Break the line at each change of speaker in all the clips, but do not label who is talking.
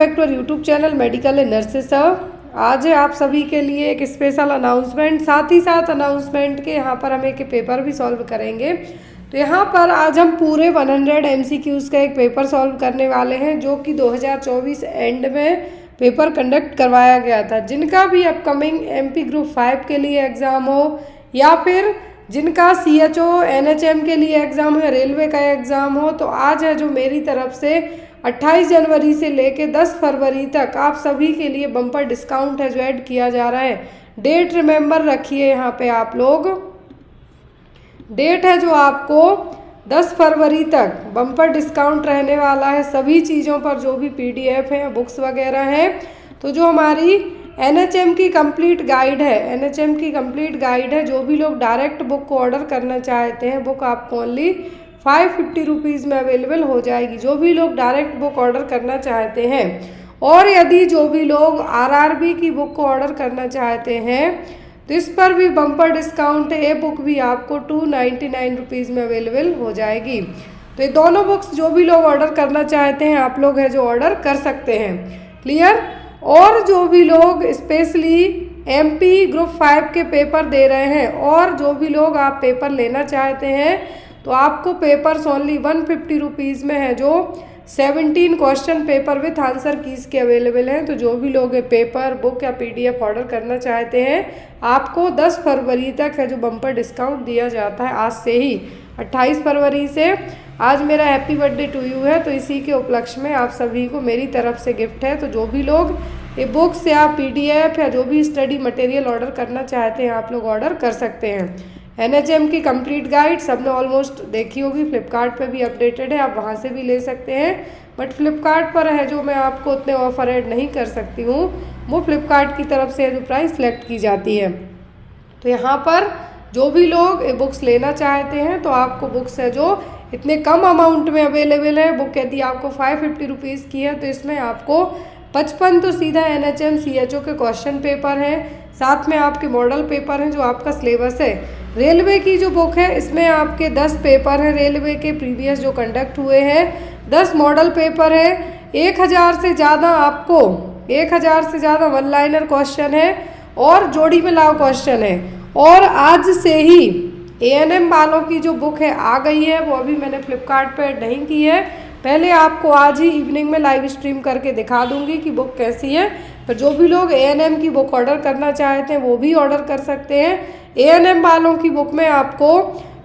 Back to YouTube channel medical and nurses. आज है आप सभी के लिए एक स्पेशल अनाउंसमेंट, साथ ही साथ अनाउंसमेंट के यहाँ पर हम एक पेपर भी सॉल्व करेंगे। तो यहाँ पर आज हम पूरे 100 MCQs का एक पेपर सॉल्व करने वाले हैं, जो कि 2024 एंड में पेपर कंडक्ट करवाया गया था। जिनका भी अपकमिंग MP ग्रुप 5 के लिए एग्ज़ाम हो, या फिर जिनका CHO NHM के लिए एग्ज़ाम हो, रेलवे का एग्ज़ाम हो, तो आज है जो मेरी तरफ से 28 जनवरी से लेके 10 फरवरी तक आप सभी के लिए बम्पर डिस्काउंट है जो ऐड किया जा रहा है। डेट रिमेंबर रखिए, यहाँ पे आप लोग डेट है जो आपको 10 फरवरी तक बम्पर डिस्काउंट रहने वाला है सभी चीज़ों पर, जो भी PDF है, बुक्स वगैरह हैं। तो जो हमारी NHM की कंप्लीट गाइड है, NHM की कंप्लीट गाइड है, जो भी लोग डायरेक्ट बुक को ऑर्डर करना चाहते हैं, बुक आपको ओनली 550 रुपीज़ में अवेलेबल हो जाएगी, जो भी लोग डायरेक्ट बुक ऑर्डर करना चाहते हैं। और यदि जो भी लोग RRB की बुक को ऑर्डर करना चाहते हैं, तो इस पर भी बम्पर डिस्काउंट है। ये बुक भी आपको 299 रुपीज़ में अवेलेबल हो जाएगी। तो ये दोनों बुक्स जो भी लोग ऑर्डर करना चाहते हैं, आप लोग हैं जो ऑर्डर कर सकते हैं। क्लियर। और जो भी लोग स्पेशली MP ग्रुप 5 के पेपर दे रहे हैं, और जो भी लोग आप पेपर लेना चाहते हैं, तो आपको पेपर्स ओनली 150 रुपीज़ में है, जो 17 question paper with answer keys के अवेलेबल हैं। तो जो भी लोग पेपर, बुक या PDF ऑर्डर करना चाहते हैं, आपको 10 फरवरी तक है जो बम्पर डिस्काउंट दिया जाता है, आज से ही 28 फरवरी से। आज मेरा हैप्पी बर्थडे टू यू है, तो इसी के उपलक्ष्य में आप सभी को मेरी तरफ से गिफ्ट है। तो जो भी लोग ये बुक्स या PDF या जो भी स्टडी मटेरियल ऑर्डर करना चाहते हैं, आप लोग ऑर्डर कर सकते हैं। NHM की कंप्लीट गाइड सबने ऑलमोस्ट देखी होगी, फ्लिपकार्ट पे भी अपडेटेड है, आप वहाँ से भी ले सकते हैं। बट फ्लिपकार्ट पर है जो मैं आपको उतने ऑफर ऐड नहीं कर सकती हूँ, वो फ्लिपकार्ट की तरफ से जो प्राइस सेलेक्ट की जाती है। तो यहाँ पर जो भी लोग ये बुक्स लेना चाहते हैं, तो आपको बुक्स है जो इतने कम अमाउंट में अवेलेबल है। बुक यदि आपको 550 रुपीज़ की है, तो इसमें आपको 55 तो सीधा NHM CHO के क्वेश्चन पेपर हैं, साथ में आपके मॉडल पेपर हैं, जो आपका सिलेबस है। रेलवे की जो बुक है, इसमें आपके 10 पेपर हैं रेलवे के प्रीवियस जो कंडक्ट हुए हैं, 10 मॉडल पेपर है, 1000 से ज़्यादा आपको 1000 से ज़्यादा वन लाइनर क्वेश्चन है, और जोड़ी मिलाओ क्वेश्चन है। और आज से ही ANM वालों की जो बुक है आ गई है, वो अभी मैंने फ्लिपकार्ट पर नहीं की है, पहले आपको आज ही इवनिंग में लाइव स्ट्रीम करके दिखा दूंगी कि बुक कैसी है। पर जो भी लोग ANM की बुक ऑर्डर करना चाहते हैं, वो भी ऑर्डर कर सकते हैं। ANM वालों की बुक में आपको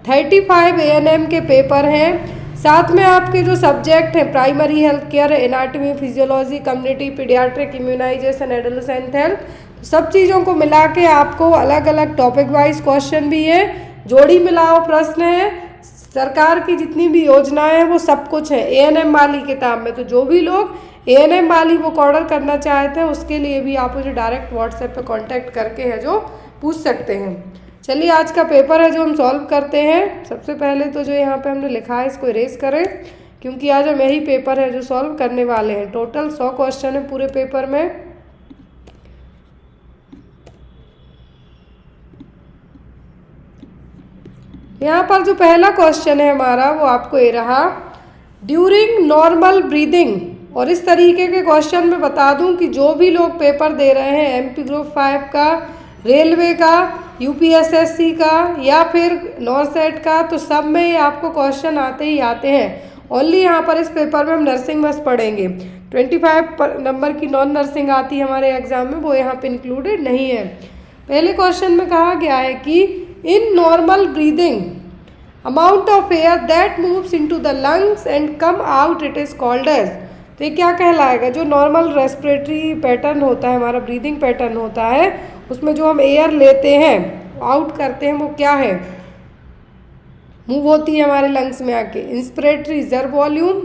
35 ANM के पेपर हैं, साथ में आपके जो सब्जेक्ट हैं, primary health care, anatomy, physiology, community, paediatric, immunisation, adolescent health, सब चीज़ों को मिला के आपको अलग अलग टॉपिक वाइज क्वेश्चन भी है, जोड़ी मिलाओ प्रश्न है, सरकार की जितनी भी योजनाएं हैं वो सब कुछ है ANM वाली किताब में। तो जो भी लोग ANM वाली बुक ऑर्डर करना चाहते हैं, उसके लिए भी आप मुझे डायरेक्ट व्हाट्सएप पे कांटेक्ट करके है जो पूछ सकते हैं। चलिए आज का पेपर है जो हम सॉल्व करते हैं। सबसे पहले तो जो यहाँ पे हमने लिखा है, इसको इरेज करें, क्योंकि आज हम यही पेपर है जो सॉल्व करने वाले हैं। टोटल 100 क्वेश्चन है पूरे पेपर में। यहाँ पर जो पहला क्वेश्चन है हमारा, वो आपको ये रहा, ड्यूरिंग नॉर्मल ब्रीदिंग। और इस तरीके के क्वेश्चन मैं बता दूं कि जो भी लोग पेपर दे रहे हैं MP ग्रुप 5 का, रेलवे का, UPSSC का, या फिर NORCET का, तो सब में ये आपको क्वेश्चन आते ही आते हैं। ओनली यहाँ पर इस पेपर में हम नर्सिंग बस पढ़ेंगे। 25 नंबर की नॉन नर्सिंग आती है हमारे एग्जाम में, वो यहाँ पे इंक्लूडेड नहीं है। पहले क्वेश्चन में कहा गया है कि in normal breathing amount of air that moves into the lungs and come out it is called as. तो ये क्या कहलाएगा? जो नॉर्मल रेस्पिरेटरी पैटर्न होता है, हमारा ब्रीदिंग पैटर्न होता है, उसमें जो हम एयर लेते हैं, आउट करते हैं, वो क्या है? मूव होती है हमारे लंग्स में आके। Inspiratory reserve volume,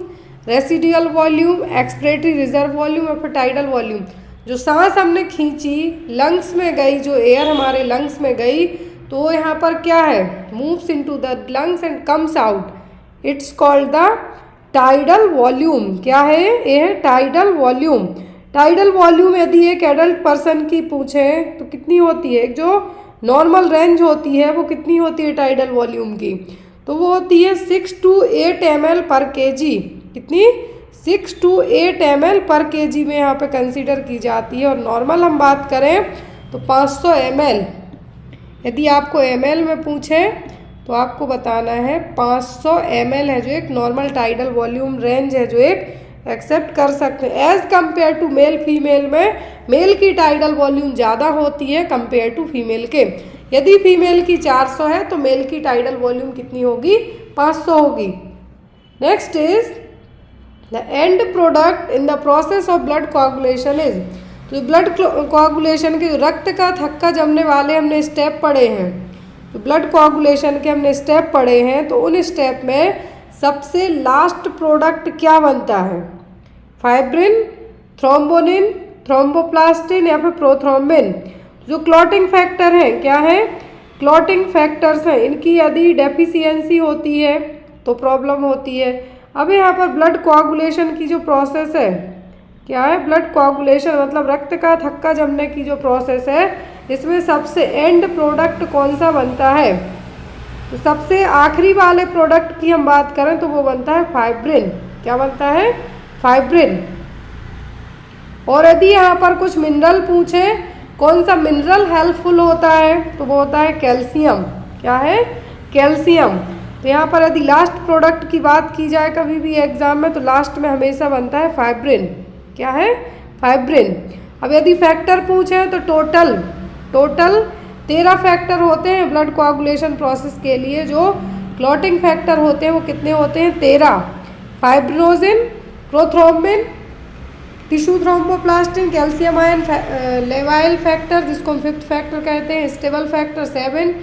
residual volume, expiratory reserve volume और फिर टाइडल वॉल्यूम। जो सांस हमने खींची, लंग्स में गई, जो एयर हमारे लंग्स में गई, तो यहाँ पर क्या है? Moves into the lungs and comes out, it's called the tidal volume. क्या है? ये है टाइडल वॉल्यूम। टाइडल वॉल्यूम यदि एक एडल्ट पर्सन की पूछें तो कितनी होती है? एक जो नॉर्मल रेंज होती है वो कितनी होती है टाइडल वॉल्यूम की? तो वो होती है 6 to 8 ml पर kg। कितनी? 6 to 8 ml पर kg में यहाँ पे कंसीडर की जाती है। और नॉर्मल हम बात करें तो 500 ml। यदि आपको ml में पूछें तो आपको बताना है 500 ml है जो एक नॉर्मल टाइडल वॉल्यूम रेंज है जो एक एक्सेप्ट कर सकते हैं। As compare to male, female में मेल की टाइडल वॉल्यूम ज़्यादा होती है कंपेयर टू फीमेल के। यदि फीमेल की 400 है तो मेल की टाइडल वॉल्यूम कितनी होगी? 500 होगी। Next is the end product in the process of blood coagulation is. तो ब्लड कोआगुलेशन के रक्त का थक्का जमने वाले हमने स्टेप पढ़े हैं, तो ब्लड कोआगुलेशन के हमने स्टेप पढ़े हैं, तो उन स्टेप में सबसे लास्ट प्रोडक्ट क्या बनता है? फाइब्रिन, थ्रोम्बोनिन, थ्रोम्बोप्लास्टिन या फिर प्रोथ्रोम्बिन। जो क्लॉटिंग फैक्टर हैं क्या है? क्लॉटिंग फैक्टर्स हैं, इनकी यदि डेफिशिएंसी होती है तो प्रॉब्लम होती है। अब यहाँ पर ब्लड कोआगुलेशन की जो प्रोसेस है क्या है? ब्लड कोआगुलेशन मतलब रक्त का थक्का जमने की जो प्रोसेस है, इसमें सबसे एंड प्रोडक्ट कौन सा बनता है? तो सबसे आखिरी वाले प्रोडक्ट की हम बात करें तो वो बनता है फाइब्रिन। क्या बनता है? फाइब्रिन। और यदि यहाँ पर कुछ मिनरल पूछे, कौन सा मिनरल हेल्पफुल होता है, तो वो होता है कैल्शियम। क्या है? कैल्शियम। तो यहाँ पर यदि लास्ट प्रोडक्ट की बात की जाए कभी भी एग्जाम में, तो लास्ट में हमेशा बनता है फाइब्रिन। क्या है? फाइब्रिन। अब यदि फैक्टर पूछे तो टोटल 13 फैक्टर होते हैं ब्लड कोआगुलेशन प्रोसेस के लिए। जो क्लॉटिंग फैक्टर होते हैं वो कितने होते हैं? 13। Fibrinogen, prothrombin, tissue thromboplastin, calcium ion लेवाइल फैक्टर जिसको हम 5th फैक्टर कहते हैं, स्टेबल फैक्टर 7,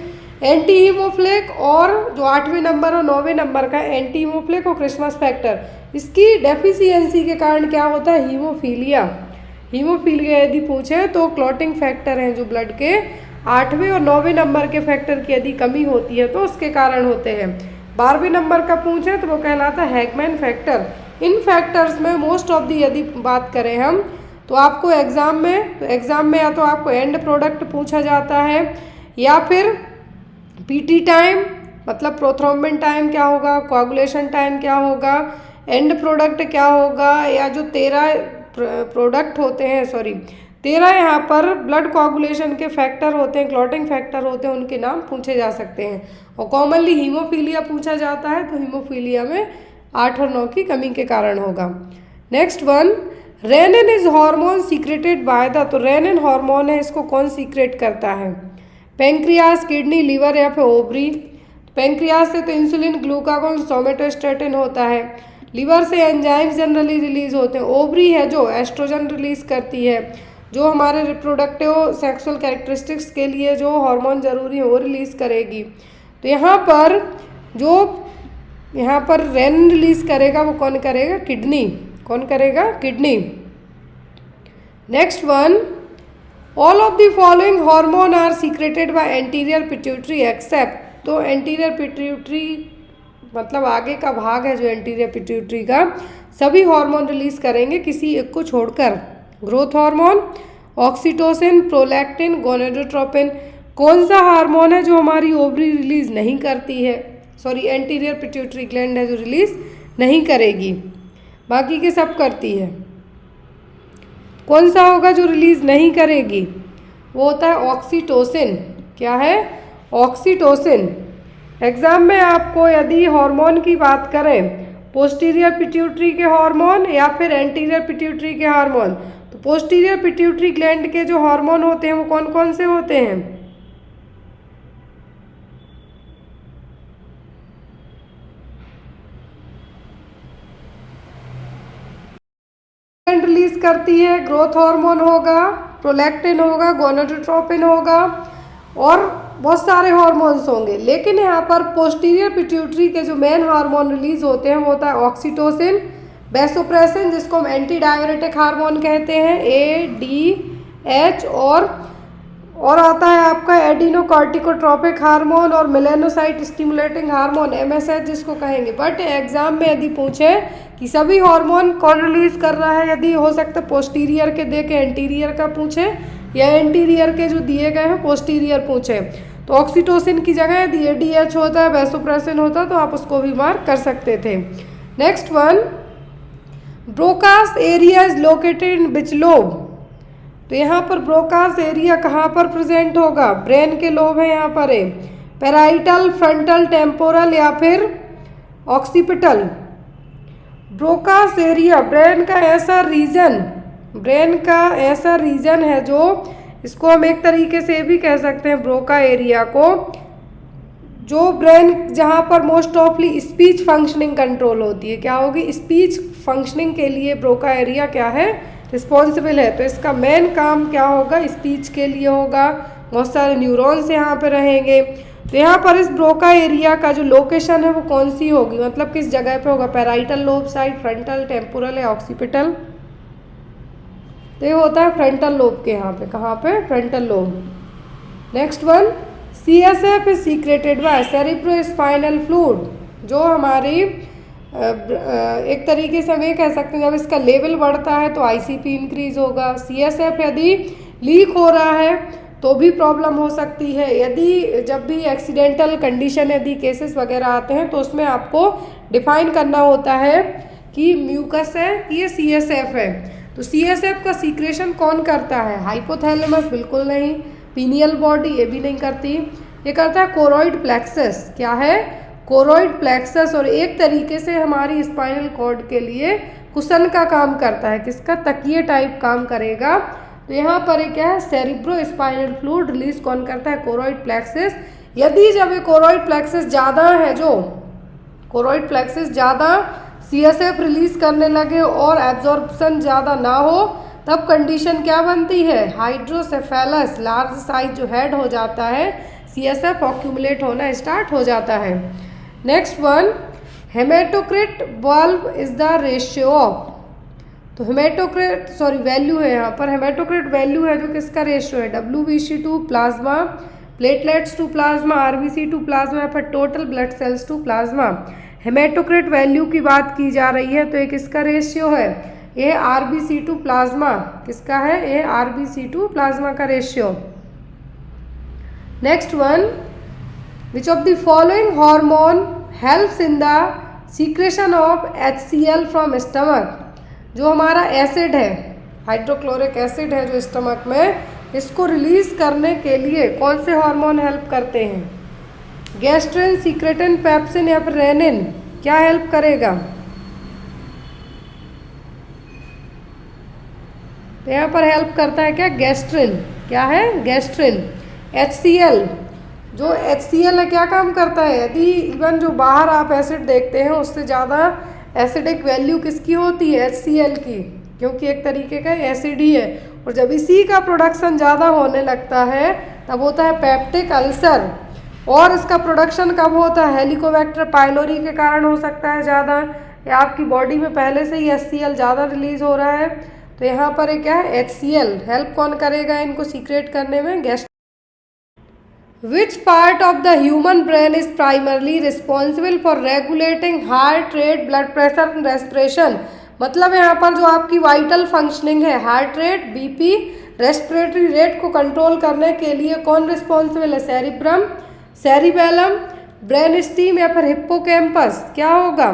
एंटी हीमोफ्लिक, और जो 8वें नंबर और 9वें नंबर का एंटी हीमोफ्लिक और क्रिसमस फैक्टर। इसकी डेफिशिएंसी के कारण क्या होता है? हीमोफीलिया। हीमोफीलिया यदि पूछे तो क्लॉटिंग फैक्टर हैं जो ब्लड के 8वें और 9वें नंबर के फैक्टर की यदि कमी होती है तो उसके कारण होते हैं। 12वें नंबर का पूछे तो वो कहलाता है हैकमैन फैक्टर। इन फैक्टर्स में मोस्ट ऑफ दी यदि बात करें हम तो आपको एग्ज़ाम में या तो आपको एंड प्रोडक्ट पूछा जाता है या फिर पीटी टाइम मतलब प्रोथ्रोम्बिन टाइम क्या होगा, कोआगुलेशन टाइम क्या होगा, एंड प्रोडक्ट क्या होगा, या जो 13 प्रोडक्ट होते हैं 13 यहाँ पर ब्लड कोआगुलेशन के फैक्टर होते हैं, क्लॉटिंग फैक्टर होते हैं, उनके नाम पूछे जा सकते हैं। और कॉमनली हीमोफीलिया पूछा जाता है तो हीमोफीलिया में 8 और 9 की कमी के कारण होगा। Next one, renin is hormone secreted by the. तो रेनिन हार्मोन है, इसको कौन सीक्रेट करता है? पेंक्रियास, किडनी, लीवर या फिर ओवरी। पेंक्रियास से तो इंसुलिन, ग्लूकागोन, सोमेटोस्टेटिन होता है। लीवर से एंजाइम्स जनरली रिलीज होते हैं। ओवरी है जो एस्ट्रोजन रिलीज करती है, जो हमारे रिप्रोडक्टिव सेक्सुअल कैरेक्टरिस्टिक्स के लिए जो हार्मोन जरूरी है वो रिलीज करेगी। तो यहाँ पर रेनिन रिलीज करेगा वो कौन करेगा? किडनी। कौन करेगा? Kidney. Next one, all of the following hormone are secreted by anterior pituitary except. तो एंटीरियर पिट्यूटरी मतलब आगे का भाग है जो एंटीरियर पिट्यूटरी का, सभी हार्मोन रिलीज करेंगे किसी एक को छोड़कर। Growth hormone, oxytocin, prolactin, gonadotropin. कौन सा हार्मोन है जो हमारी ओवरी रिलीज नहीं करती है? एंटीरियर पिट्यूटरी ग्लैंड है जो रिलीज नहीं करेगी, बाकी के सब करती है। कौन सा होगा जो रिलीज नहीं करेगी? वो होता है ऑक्सीटोसिन। क्या है? ऑक्सीटोसिन। एग्जाम में आपको यदि हार्मोन की बात करें, पोस्टीरियर पिट्यूटरी के हार्मोन या फिर एंटीरियर पिट्यूटरी के हार्मोन, तो पोस्टीरियर पिट्यूटरी ग्लैंड के जो हार्मोन होते हैं वो कौन कौन से होते हैं? रिलीज करती है, ग्रोथ हार्मोन होगा, प्रोलैक्टिन होगा, गोनेडोट्रोपिन होगा और बहुत सारे हार्मोन्स होंगे। लेकिन यहाँ पर पोस्टीरियर पिट्यूटरी के जो मेन हार्मोन रिलीज होते हैं वो होता है ऑक्सीटोसिन, वैसोप्रेसिन जिसको हम एंटी डाययूरेटिक हार्मोन कहते हैं ADH, और आता है आपका एडिनोकॉर्टिकोट्रोपिक हार्मोन और मेलानोसाइट स्टिमुलेटिंग हार्मोन MSH जिसको कहेंगे। बट एग्जाम में यदि पूछे कि सभी हार्मोन कौन रिलीज कर रहा है, यदि हो सकता है पोस्टीरियर के दे के एंटीरियर का पूछे या एंटीरियर के जो दिए गए हैं पोस्टीरियर पूछे, तो ऑक्सीटोसिन की जगह यदि ADH होता है, वैसोप्रेसिन होता तो आप उसको भी मार्क कर सकते थे। Next one, Broca's area is located in which lobe? तो यहाँ पर ब्रोकास एरिया कहाँ पर प्रेजेंट होगा? ब्रेन के लोब है यहाँ पर है, पैराइटल, फ्रंटल, टेम्पोरल या फिर ऑक्सीपिटल। ब्रोकास एरिया ब्रेन का ऐसा रीजन है जो, इसको हम एक तरीके से भी कह सकते हैं ब्रोका एरिया को, जो ब्रेन जहाँ पर मोस्ट ऑफली स्पीच फंक्शनिंग कंट्रोल होती है। क्या होगी? स्पीच फंक्शनिंग के लिए ब्रोका एरिया क्या है? रिस्पॉन्सिबल है। तो इसका मेन काम क्या होगा? स्पीच के लिए होगा। बहुत सारे न्यूरॉन्स यहाँ पे रहेंगे। तो यहाँ पर इस ब्रोका एरिया का जो लोकेशन है वो कौन सी होगी, मतलब किस जगह पे होगा? Parietal lobe side, frontal, temporal या ऑक्सीपिटल? तो ये होता है फ्रंटल लोब के यहाँ पे। कहाँ पे? Frontal lobe. Next one, CSF is secreted by cerebrospinal fluid. जो हमारी एक तरीके से हम ये कह सकते हैं जब इसका लेवल बढ़ता है तो ICP इंक्रीज होगा। CSF यदि लीक हो रहा है तो भी प्रॉब्लम हो सकती है। यदि जब भी एक्सीडेंटल कंडीशन, यदि केसेस वगैरह आते हैं तो उसमें आपको डिफाइन करना होता है कि म्यूकस है कि ये CSF है। तो CSF का सीक्रेशन कौन करता है? हाइपोथैलेमस? बिल्कुल नहीं। Pineal body? ये भी नहीं करती। ये करता है कोरोइड प्लेक्सस। क्या है? Choroid plexus. और एक तरीके से हमारी स्पाइनल कॉर्ड के लिए कुशन का काम करता है। किसका? तकिए टाइप काम करेगा। तो यहाँ पर क्या है? सेरिब्रोस्पाइनल फ्लूइड रिलीज कौन करता है? Choroid plexus. यदि जब ये कोरोइड प्लेक्सस ज़्यादा है, जो कोरोइड प्लेक्सस ज़्यादा CSF रिलीज करने लगे और एब्जॉर्प्शन ज़्यादा ना हो, तब कंडीशन क्या बनती है? हाइड्रोसेफेलस। लार्ज साइज जो हेड हो जाता है, CSF ऑक्यूमुलेट होना स्टार्ट हो जाता है। Next one, haematocrit valve is the ratio of. तो वैल्यू है यहाँ पर। हेमेटोक्रिट वैल्यू है जो किसका रेशियो है? WBC to plasma, platelets to plasma, RBC to plasma, फिर total blood cells to plasma. Haematocrit value की बात की जा रही है तो ये किसका रेशियो है? ये RBC टू प्लाज्मा। किसका है? ये RBC टू प्लाज्मा का ratio. Next one, which of the following hormone helps in the secretion of HCl from stomach? जो हमारा एसिड है, हाइड्रोक्लोरिक एसिड है जो स्टमक में, इसको रिलीज करने के लिए कौन से हार्मोन हेल्प करते हैं? गैस्ट्रिन, सीक्रेटिन, पेप्सिन या फिर रेनिन? क्या हेल्प करेगा? तो यहाँ पर हेल्प करता है क्या? गैस्ट्रिन। क्या है? गैस्ट्रिन। HCl, जो HCl है क्या काम करता है? यदि इवन जो बाहर आप एसिड देखते हैं उससे ज़्यादा एसिडिक वैल्यू किसकी होती है? HCl की, क्योंकि एक तरीके का एसिड ही है। और जब इसी का प्रोडक्शन ज़्यादा होने लगता है तब होता है पेप्टिक अल्सर। और इसका प्रोडक्शन कब होता है? हेलिकोबैक्टर पाइलोरी के कारण हो सकता है ज़्यादा, या आपकी बॉडी में पहले से ही HCl ज़्यादा रिलीज हो रहा है। तो यहाँ पर क्या है? HCl हेल्प कौन करेगा इनको सीक्रेट करने में? Gas. Which part of the human brain is primarily responsible for regulating heart rate, blood pressure and respiration? मतलब यहाँ पर जो आपकी वाइटल फंक्शनिंग है, heart rate, BP, respiratory rate को कंट्रोल करने के लिए कौन रिस्पॉन्सिबल है? सेरिब्रम, सेरिबेलम, ब्रेन स्टीम या फिर हिप्पोकैम्पस? क्या होगा?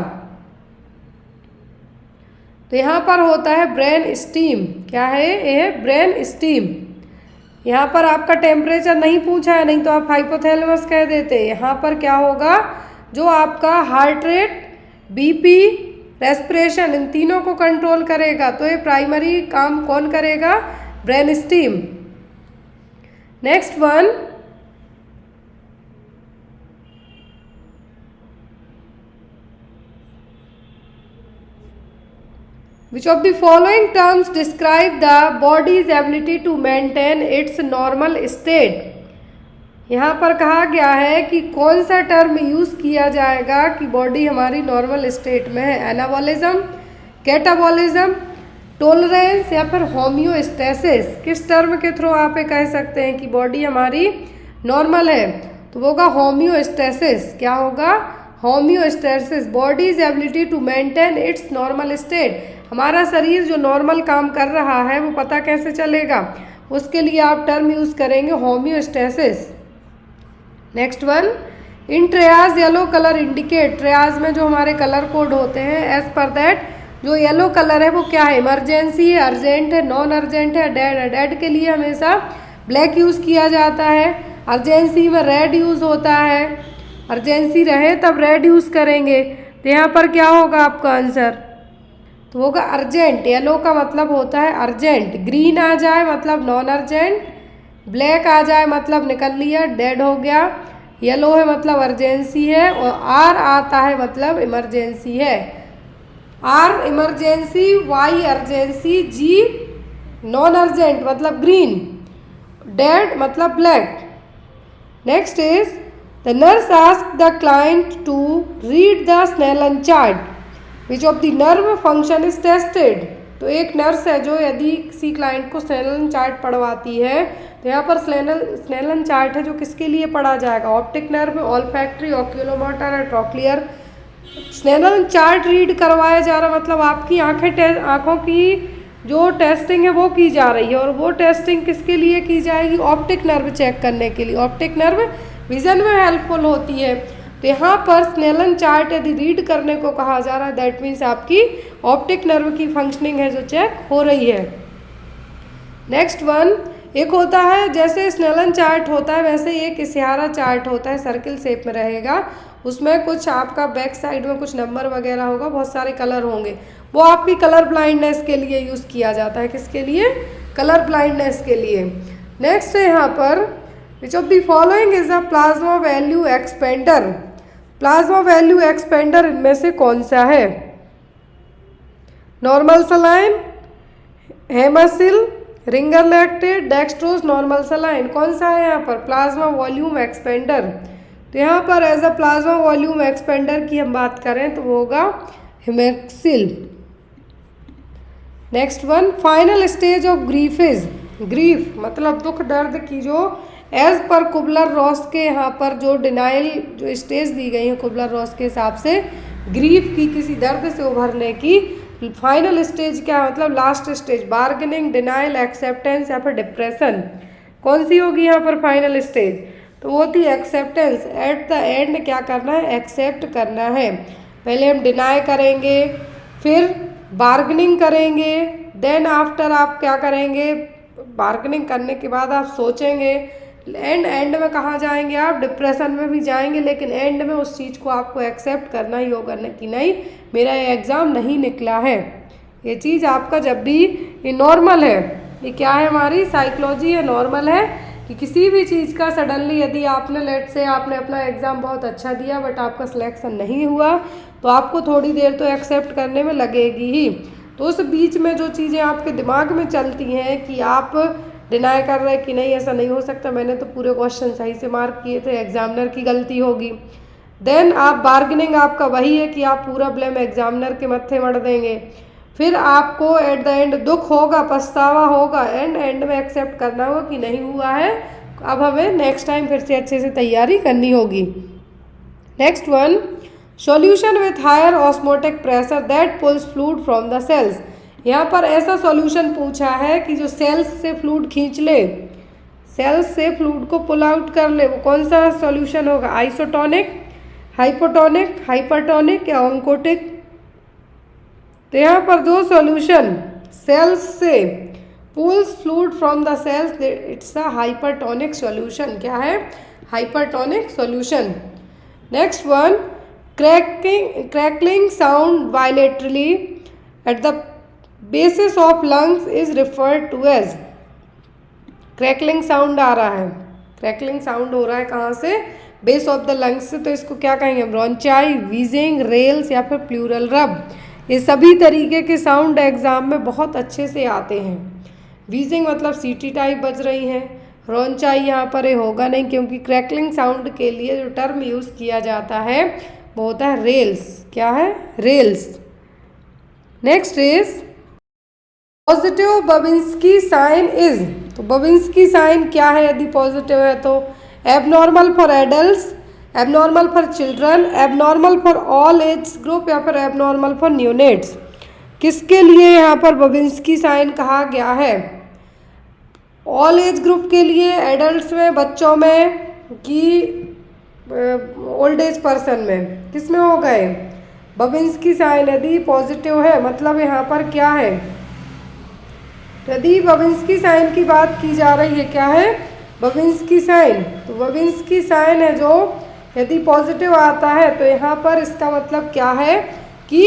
तो यहाँ पर होता है ब्रेन स्टीम। क्या है? ये ब्रेन स्टीम। यहाँ पर आपका टेम्परेचर नहीं पूछा है, नहीं तो आप हाइपोथैलेमस कह देते। यहाँ पर क्या होगा? जो आपका हार्ट रेट, BP, रेस्पिरेशन, इन तीनों को कंट्रोल करेगा। तो ये प्राइमरी काम कौन करेगा? Brain steam. Next one, Which of the following terms describe the body's ability to maintain its normal state? यहाँ पर कहा गया है कि कौन सा टर्म यूज़ किया जाएगा कि बॉडी हमारी नॉर्मल स्टेट में है? एनाबॉलिज्म, कैटाबॉलिज्म, टॉलरेंस या फिर होम्योस्टेसिस? किस टर्म के थ्रू आप ये कह सकते हैं कि बॉडी हमारी नॉर्मल है? तो वो होगा होम्योस्टेसिस। क्या होगा? Homeostasis. Body's ability to maintain its normal state. हमारा शरीर जो नॉर्मल काम कर रहा है वो पता कैसे चलेगा? उसके लिए आप टर्म यूज़ करेंगे होम्योस्टेसिस। नेक्स्ट वन, इन ट्रेयाज येलो कलर इंडिकेट। ट्रेयाज में जो हमारे कलर कोड होते हैं, एज पर दैट जो येलो कलर है वो क्या है, इमरजेंसी है, अर्जेंट है, नॉन अर्जेंट है, डेड है। डेड के लिए हमेशा ब्लैक यूज़ किया जाता है, अर्जेंसी में रेड यूज़ होता है, अर्जेंसी रहे तब रेड यूज़ करेंगे। तो यहाँ पर क्या होगा आपका आंसर, तो होगा अर्जेंट। येलो का मतलब होता है अर्जेंट, ग्रीन आ जाए मतलब नॉन अर्जेंट, ब्लैक आ जाए मतलब निकल लिया, डेड हो गया, येलो है मतलब अर्जेंसी है, और आर आता है मतलब इमरजेंसी है। R emergency, Y urgency, G non urgent मतलब ग्रीन, डेड मतलब black. Next is the nurse ask the client to read the Snellen chart which of the nerve function is tested. तो एक nurse है जो यदि किसी client को Snellen chart पढ़वाती है, तो यहाँ पर स्नेलन चार्ट है जो किसके लिए पढ़ा जाएगा, ऑप्टिक नर्व, ऑल्फैक्टरी, ऑक्यूलोमोटर और ट्रॉक्लियर। स्नेलन चार्ट रीड करवाया जा रहा मतलब आपकी आँखों की जो टेस्टिंग है वो की जा रही है, और वो टेस्टिंग किसके लिए की जाएगी, ऑप्टिक नर्व चेक करने के लिए। ऑप्टिक नर्व विजन में हेल्पफुल होती है। तो यहाँ पर स्नेलन चार्ट यदि रीड करने को कहा जा रहा है, दैट मीन्स आपकी ऑप्टिक नर्व की फंक्शनिंग है जो चेक हो रही है। नेक्स्ट वन, एक होता है जैसे स्नेलन चार्ट होता है वैसे एक इशारा चार्ट होता है, सर्किल शेप में रहेगा, उसमें कुछ आपका बैक साइड में कुछ नंबर वगैरह होगा, बहुत सारे कलर होंगे, वो आपकी कलर ब्लाइंडनेस के लिए यूज़ किया जाता है। किसके लिए, कलर ब्लाइंडनेस के लिए। नेक्स्ट है यहाँ पर which of the following is a plasma value expander. Plasma value expander इनमें से कौन सा है, normal saline, Haemaccel, Ringer lactate, dextrose, normal saline, कौन सा है यहाँ पर प्लाज्मा वॉल्यूम एक्सपेंडर। तो यहाँ पर as a plasma volume expander की हम बात करें तो वो होगा Haemaccel. Next one, final stage of grief is, grief मतलब दुख दर्द की जो एज पर कुबलर रॉस के यहाँ पर जो डिनाइल जो स्टेज दी गई है कुबलर रॉस के हिसाब से, ग्रीफ की किसी दर्द से उभरने की फाइनल स्टेज क्या है, मतलब last stage, bargaining, denial, acceptance या फिर डिप्रेशन, कौन सी होगी यहाँ पर फाइनल स्टेज, तो वो थी एक्सेप्टेंस। एट द एंड क्या करना है, एक्सेप्ट करना है। पहले हम डिनाई करेंगे, फिर बार्गेनिंग करेंगे, देन आफ्टर आप क्या करेंगे, बार्गेनिंग करने के बाद आप सोचेंगे, एंड में कहाँ जाएंगे, आप डिप्रेशन में भी जाएंगे, लेकिन एंड में उस चीज़ को आपको एक्सेप्ट करना ही होगा कि नहीं मेरा ये एग्ज़ाम नहीं निकला है। ये चीज़ आपका जब भी ये नॉर्मल है, ये क्या है हमारी साइकोलॉजी है, नॉर्मल है कि किसी भी चीज़ का सडनली यदि आपने लेट से आपने अपना एग्ज़ाम बहुत अच्छा दिया बट आपका सिलेक्शन नहीं हुआ, तो आपको थोड़ी देर तो एक्सेप्ट करने में लगेगी ही। तो उस बीच में जो चीज़ें आपके दिमाग में चलती हैं कि आप डिनाई कर रहे हैं कि नहीं ऐसा नहीं हो सकता, मैंने तो पूरे क्वेश्चन सही से मार्क किए थे, एग्जामिनर की गलती होगी। देन आप बार्गेनिंग आपका वही है कि आप पूरा ब्लेम एग्जामिनर के मत्थे मढ़ देंगे। फिर आपको एट द एंड दुख होगा, पछतावा होगा, एंड में एक्सेप्ट करना होगा कि नहीं हुआ है, अब हमें नेक्स्ट टाइम फिर से अच्छे से तैयारी करनी होगी। Next one, solution with higher osmotic pressure that pulls fluid from the cells. यहाँ पर ऐसा सॉल्यूशन पूछा है कि जो सेल्स से फ्लूइड खींच ले, सेल्स से फ्लूइड को पुल आउट कर ले, वो कौन सा सॉल्यूशन होगा, आइसोटोनिक, हाइपोटोनिक, हाइपरटोनिक या ऑन्कोटिक। तो यहाँ पर दो सॉल्यूशन, सेल्स से pulls fluid from the cells, it's a hypertonic solution. क्या है, hypertonic solution. Next one, crackling sound bilaterally at the base of lungs is referred to as. Crackling sound आ रहा है, क्रैकलिंग साउंड हो रहा है कहाँ से, बेस ऑफ द लंग्स से, तो इसको क्या कहेंगे हम, ब्रोंचाई, वीजिंग, रेल्स या फिर प्लूरल रब। ये सभी तरीके के साउंड एग्जाम में बहुत अच्छे से आते हैं। वीजिंग मतलब सीटी टाइप बज रही हैं, रोंचाई यहाँ पर ये होगा नहीं क्योंकि क्रैकलिंग साउंड के लिए जो टर्म यूज़ किया जाता है वो होता है रेल्स। क्या है, rales. Next is positive Babinski sign is. तो बबिंस्की साइन क्या है यदि पॉजिटिव है तो, abnormal for adults, abnormal for children, abnormal for all age group या फिर एबनॉर्मल फॉर न्यूनेट्स। किसके लिए यहाँ पर बबिंस्की साइन कहा गया है, ऑल एज ग्रुप के लिए, एडल्ट्स में, बच्चों में, कि ओल्ड एज पर्सन में, किस में हो गए, बबिन्स्की साइन यदि पॉजिटिव है मतलब यहाँ पर क्या है, यदि बबिन्स्की साइन की बात की जा रही है, क्या है बबिन्स्की साइन, तो बबिन्स्की साइन है जो यदि पॉजिटिव आता है तो यहाँ पर इसका मतलब क्या है कि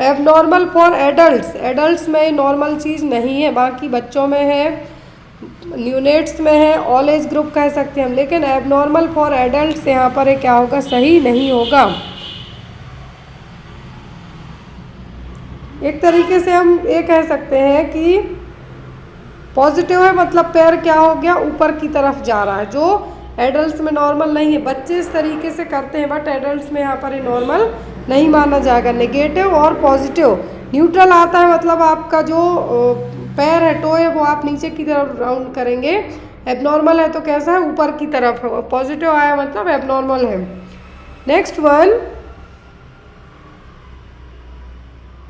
एबनॉर्मल फॉर एडल्ट्स, एडल्ट्स में नॉर्मल चीज़ नहीं है, बाकी बच्चों में है, न्यूनेट्स में है, ऑल एज ग्रुप कह सकते हैं हम, लेकिन एबनॉर्मल फॉर एडल्ट्स यहाँ पर क्या होगा, सही नहीं होगा। एक तरीके से हम ये कह सकते हैं कि पॉजिटिव है मतलब पैर क्या हो गया, ऊपर की तरफ जा रहा है, जो एडल्ट्स में नॉर्मल नहीं है। बच्चे इस तरीके से करते हैं बट एडल्ट्स में यहाँ पर नॉर्मल नहीं माना जाएगा। नेगेटिव और पॉजिटिव, न्यूट्रल आता है मतलब आपका जो पैर है, टो है, वो आप नीचे की तरफ राउंड करेंगे। एबनॉर्मल है तो कैसा है, ऊपर की तरफ है। पॉजिटिव आया मतलब एबनॉर्मल है। Next one,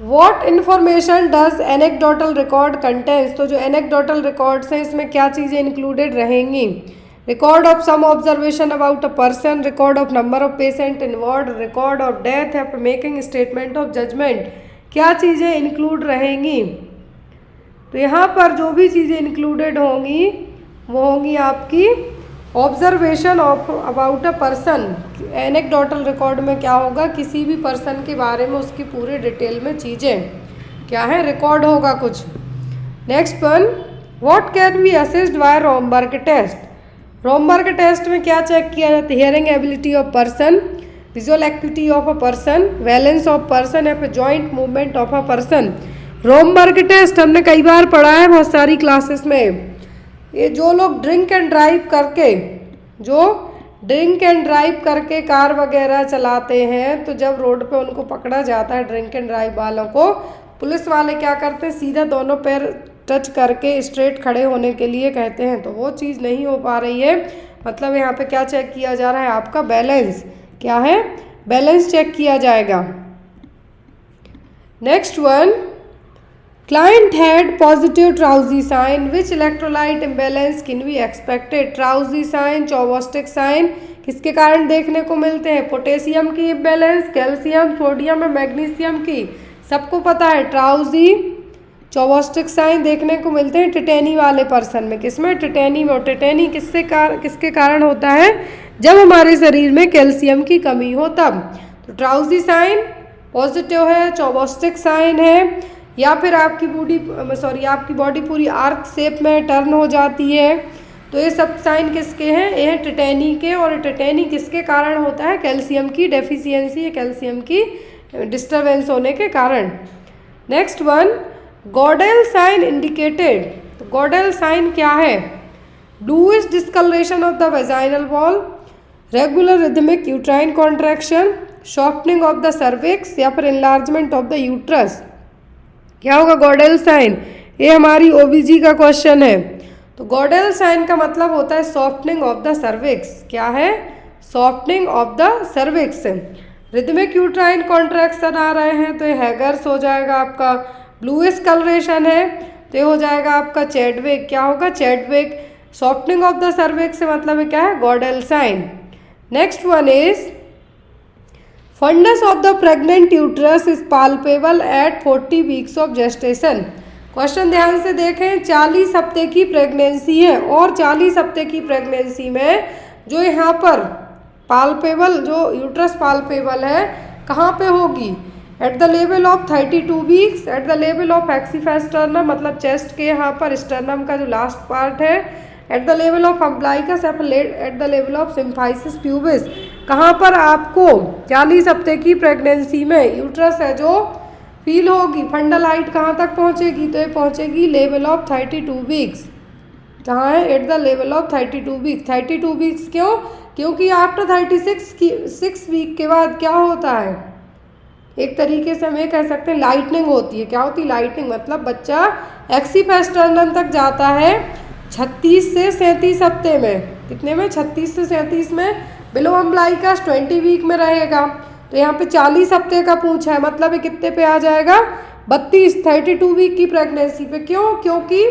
what information does anecdotal record contains, तो जो एनेक्डोटल रिकॉर्ड्स हैं इसमें क्या चीज़ें इंक्लूडेड रहेंगी, record of some observation about a person, record of number of patient involved, record of death after making statement of judgement, क्या चीज़ें include रहेंगी। तो यहाँ पर जो भी चीज़ें इंक्लूडेड होंगी वो होंगी आपकी observation of about a person. Anecdotal record में क्या होगा, किसी भी पर्सन के बारे में उसकी पूरे डिटेल में चीज़ें क्या है, रिकॉर्ड होगा कुछ। Next one, what can be assessed by Romberg test, Romberg test में क्या चेक किया जाता है, hearing ability of person, visual activity of a person, balance of person या फिर joint movement of a person. Romberg test हमने कई बार पढ़ा है बहुत सारी क्लासेस में। ये जो लोग ड्रिंक एंड ड्राइव करके कार वगैरह चलाते हैं, तो जब रोड पे उनको पकड़ा जाता है ड्रिंक एंड ड्राइव वालों को, पुलिस वाले क्या करते हैं, सीधा दोनों पैर टच करके स्ट्रेट खड़े होने के लिए कहते हैं, तो वो चीज़ नहीं हो पा रही है। मतलब यहाँ पे क्या चेक किया जा रहा है, आपका बैलेंस, क्या है, बैलेंस चेक किया जाएगा। Next one, client had positive Trousseau sign, which electrolyte imbalance can be expected. Trousseau sign, Chvostek sign किसके कारण देखने को मिलते हैं, पोटेशियम की इम्बैलेंस, कैल्शियम, सोडियम और मैग्नीशियम की। सबको पता है ट्राउजी चौबोस्टिक साइन देखने को मिलते हैं टिटेनी वाले पर्सन में, किसमें, टिटेनी में। और टिटेनी किसके कारण होता है, जब हमारे शरीर में कैल्शियम की कमी हो तब। तो ट्राउजी साइन पॉजिटिव है, चौबोस्टिक साइन है, या फिर आपकी बॉडी पूरी आर्क शेप में टर्न हो जाती है। तो ये सब साइन किसके हैं, ये हैं टिटेनी के। और टिटेनी किसके कारण होता है, कैल्शियम की डेफिशिएंसी या कैल्शियम की डिस्टर्बेंस होने के कारण। Next one, Goodell sign indicated, तो गॉडेल साइन क्या है, डूइश discolouration of the vaginal wall, regular rhythmic uterine contraction, shortening of the cervix या फिर इनलार्जमेंट ऑफ द यूट्रस। क्या होगा गॉडेल साइन, ये हमारी ओबीजी का क्वेश्चन है। तो गॉडेल साइन का मतलब होता है सॉफ्टनिंग ऑफ द सर्विक्स, क्या है, softening of the cervix. Rhythmic uterine contraction आ रहे हैं तो ये हैगर्स हो जाएगा आपका। ब्लूइश कलरेशन है तो ये हो जाएगा आपका चैडविक, क्या होगा, Chadwick. Softening of the cervix से मतलब है क्या है, Goodell sign. Next one is fundus of the pregnant uterus is palpable at 40 weeks of gestation. Question ध्यान से देखें, 40 हफ्ते की प्रेगनेंसी है और 40 हफ्ते की प्रेगनेंसी में जो यहाँ पर पाल्पेबल, जो यूट्रस पाल्पेबल है, कहाँ पे होगी, at the level of 32 weeks, at the level of xiphisternum मतलब चेस्ट के यहाँ पर स्टर्नम का जो लास्ट पार्ट है, at the level of umbilicus, at the level of symphysis pubis. कहाँ पर आपको 40 हफ्ते की प्रेगनेंसी में यूट्रस है जो फील होगी, फंडल हाइट कहाँ तक पहुँचेगी, तो ये पहुँचेगी लेवल ऑफ 32 वीक्स। कहाँ है, at the level of 32 weeks. 32 weeks क्यों, क्योंकि आफ्टर 36 वीक के बाद क्या होता है, एक तरीके से हम ये कह सकते हैं लाइटनिंग होती है। क्या होती है, लाइटनिंग, मतलब बच्चा एक्सीफेस्टर्नम तक जाता है 36 से 37 हफ्ते में। कितने में, 36 से 37 में। बिलो अम्ब्लाइकस 20 वीक में रहेगा। तो यहाँ पे 40 हफ्ते का पूछा है, मतलब ये कितने पे आ जाएगा, 32 वीक की प्रेगनेंसी पे। क्यों, क्योंकि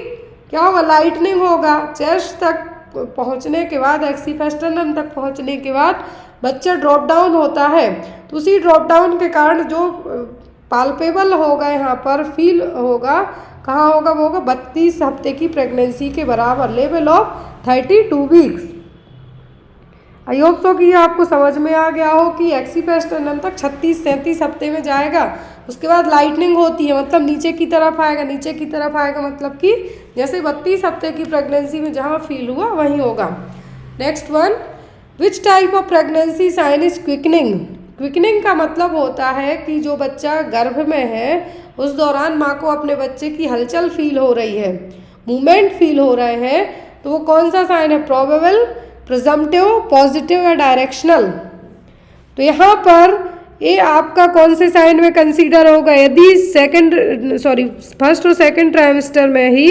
क्या होगा, लाइटनिंग होगा। चेस्ट तक पहुँचने के बाद, एक्सीफेस्टर्नम तक पहुँचने के बाद बच्चा ड्रॉप डाउन होता है, तो उसी ड्रॉप डाउन के कारण जो पाल्पेबल होगा यहाँ पर फील होगा, कहाँ होगा, वो होगा 32 हफ्ते की प्रेगनेंसी के बराबर, level of 32 weeks. I hope so कि ये आपको समझ में आ गया हो कि एक्सीपेस्टर्नम तक 36-37 हफ्ते में जाएगा। उसके बाद लाइटनिंग होती है, मतलब नीचे की तरफ आएगा, नीचे की तरफ आएगा, मतलब कि जैसे 32 हफ्ते की प्रेगनेंसी में जहाँ फील हुआ वहीं होगा। Next one, which type of pregnancy sign is quickening. Quickening का मतलब होता है कि जो बच्चा गर्भ में है उस दौरान माँ को अपने बच्चे की हलचल फील हो रही है, मूवमेंट फील हो रहे हैं, तो वो कौन सा साइन है, प्रोबेबल, प्रिजम्पटिव, पॉजिटिव या डायरेक्शनल। तो यहाँ पर ये आपका कौन से साइन में कंसीडर होगा, यदि फर्स्ट और सेकंड ट्राइमेस्टर में ही,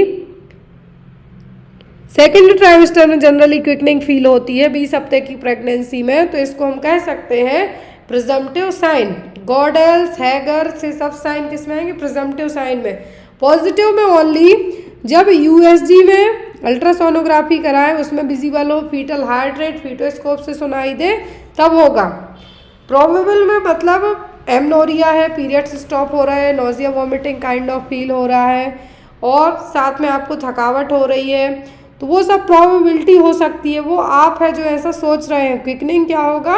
सेकंड ट्राइमेस्टर में जनरली क्विकनिंग फील होती है 20 हफ्ते की प्रेगनेंसी में, तो इसको हम कह सकते हैं प्रिजम्पटिव साइन। गॉडेल्स, हैगर्स, ये सब साइन किस में आएंगे, प्रिजम्पटिव साइन में। पॉजिटिव में ओनली जब यूएसजी में अल्ट्रासोनोग्राफी कराएं, उसमें विजिबल हो फीटल हार्ट रेट, फीटोस्कोप से सुनाई दे, तब होगा। प्रोबेबल में मतलब एमनोरिया है, पीरियड्स स्टॉप हो रहा है, nausea vomiting kind of feel हो रहा है और साथ में आपको थकावट हो रही है, तो वो सब प्रोबेबिलिटी हो सकती है। वो आप है जो ऐसा सोच रहे हैं। क्विकनिंग क्या होगा,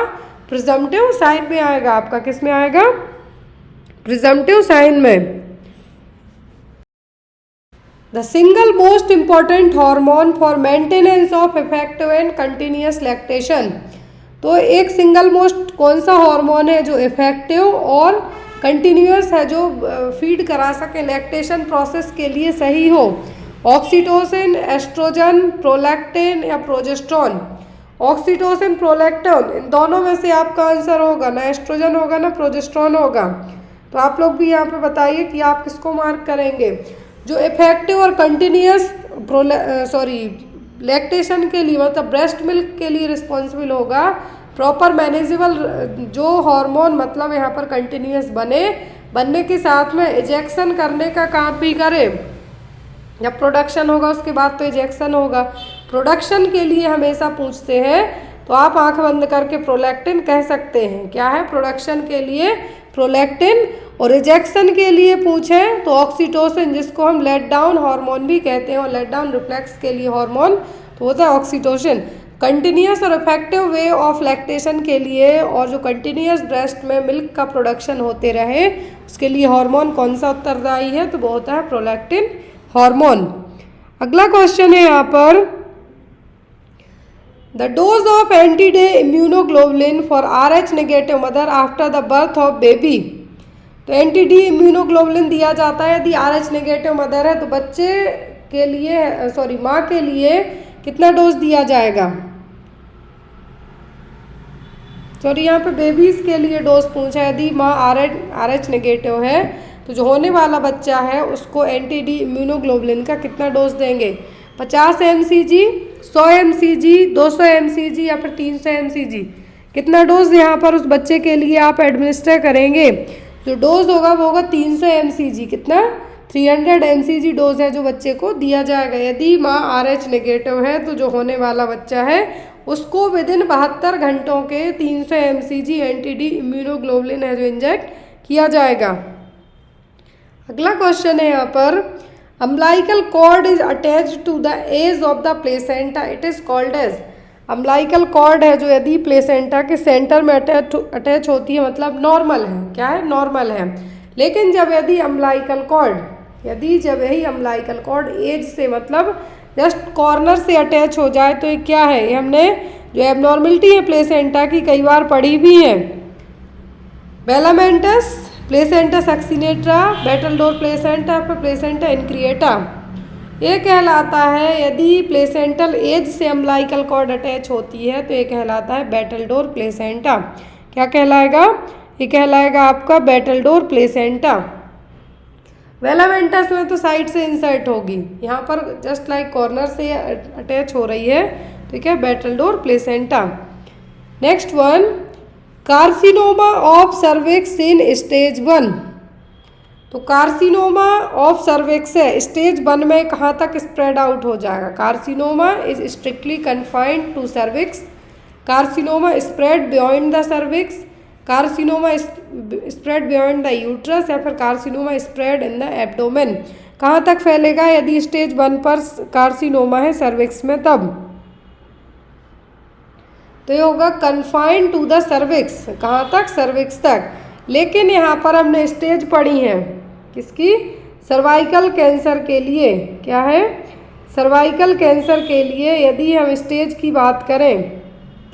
प्रिजम्पटिव साइन में आएगा आपका, किस में आएगा, प्रिजम्पटिव साइन में। The single most important hormone for maintenance of effective and continuous lactation. तो एक सिंगल मोस्ट कौन सा हार्मोन है जो इफेक्टिव और कंटिन्यूअस है, जो फीड करा सके लैक्टेशन प्रोसेस के लिए सही हो। ऑक्सीटोसिन, एस्ट्रोजन, प्रोलैक्टिन या प्रोजेस्ट्रॉन। ऑक्सीटोसिन, प्रोलैक्टिन, इन दोनों में से आपका आंसर होगा, ना एस्ट्रोजन होगा ना प्रोजेस्ट्रॉन होगा। तो आप लोग भी यहाँ पे बताइए कि आप किसको मार्क करेंगे। जो इफेक्टिव और कंटिन्यूअस लैक्टेशन के लिए, मतलब ब्रेस्ट मिल्क के लिए रिस्पॉन्सिबल होगा, प्रॉपर मैनेजेबल जो हार्मोन मतलब यहाँ पर कंटिन्यूअस बनने के साथ में इजेक्शन करने का काम भी करे। जब प्रोडक्शन होगा उसके बाद तो इजेक्शन होगा। प्रोडक्शन के लिए हमेशा पूछते हैं, तो आप आंख बंद करके प्रोलैक्टिन कह सकते हैं। क्या है, प्रोडक्शन के लिए प्रोलैक्टिन, और इजेक्शन के लिए पूछें तो ऑक्सीटोसिन, जिसको हम लेट डाउन हार्मोन भी कहते हैं, और लेट डाउन रिफ्लेक्स के लिए हार्मोन तो होता है ऑक्सीटोसिन। कंटिन्यूअस और इफेक्टिव वे ऑफ लैक्टेशन के लिए और जो कंटिन्यूअस ब्रेस्ट में मिल्क का प्रोडक्शन होते रहे उसके लिए हार्मोन कौन सा उत्तरदायी है, तो वो होता है प्रोलैक्टिन हार्मोन। अगला क्वेश्चन है यहाँ पर, the dose of anti-day immunoglobulin for RH negative mother after the birth of baby. तो एंटी-डी इम्यूनोग्लोबुलिन दिया जाता है यदि RH नेगेटिव मदर है, तो बच्चे के लिए माँ के लिए कितना डोज दिया जाएगा। यहाँ पे बेबीज़ के लिए डोज पूछा है। यदि माँ RH नेगेटिव है तो जो होने वाला बच्चा है उसको एंटी-डी इम्यूनोग्लोबुलिन का कितना डोज देंगे, 50 mcg, 100 mcg, 200 mcg या फिर 300 mcg। कितना डोज यहाँ पर उस बच्चे के लिए आप एडमिनिस्टर करेंगे। जो डोज होगा वो होगा 300 mcg। कितना, 300 mcg डोज है जो बच्चे को दिया जाएगा। यदि माँ RH नेगेटिव है तो जो होने वाला बच्चा है उसको विदिन 72 घंटों के 300 mcg एंटी-डी इम्यूनोग्लोबुलिन है जो इंजेक्ट किया जाएगा। अगला क्वेश्चन है यहाँ पर, umbilical cord is attached to the edge of the placenta, it is called as. Umbilical cord है जो यदि प्लेसेंटा के सेंटर में अटैच होती है, मतलब नॉर्मल है। क्या है, नॉर्मल है। लेकिन जब यदि अम्बिलिकल कॉर्ड एज से मतलब जस्ट कॉर्नर से अटैच हो जाए तो ये क्या है, ये हमने जो एबनॉर्मलिटी है प्लेसेंटा की कई बार पढ़ी भी है। बेलामेंटस, प्लेसेंटा सक्सिनेटा, बैटलडोर प्लेसेंटा, फिर प्लेसेंटा इनक्रिएटा। ये कहलाता है यदि प्लेसेंटल एज से अम्बिलिकल कॉर्ड अटैच होती है तो ये कहलाता है बैटलडोर प्लेसेंटा। क्या कहलाएगा, ये कहलाएगा आपका बैटलडोर प्लेसेंटा। वेलामेंटस में तो साइड से इंसर्ट होगी, यहाँ पर जस्ट लाइक कॉर्नर से अटैच हो रही है, तो क्या, battledore placenta. Next one, carcinoma of cervix in stage 1। तो कार्सिनोमा ऑफ सर्विक्स है स्टेज 1 में कहाँ तक स्प्रेड आउट हो जाएगा। Carcinoma is strictly confined to cervix carcinoma spread beyond the cervix, carcinoma spread beyond the uterus, या फिर carcinoma spread in the abdomen. कहाँ तक फैलेगा यदि स्टेज 1 पर कार्सिनोमा है सर्विक्स में तब? तो ये होगा कन्फाइंड टू द सर्विक्स। कहाँ तक? सर्विक्स तक। लेकिन यहाँ पर हमने स्टेज पढ़ी है किसकी? सर्वाइकल कैंसर के लिए। क्या है? सर्वाइकल कैंसर के लिए यदि हम स्टेज की बात करें,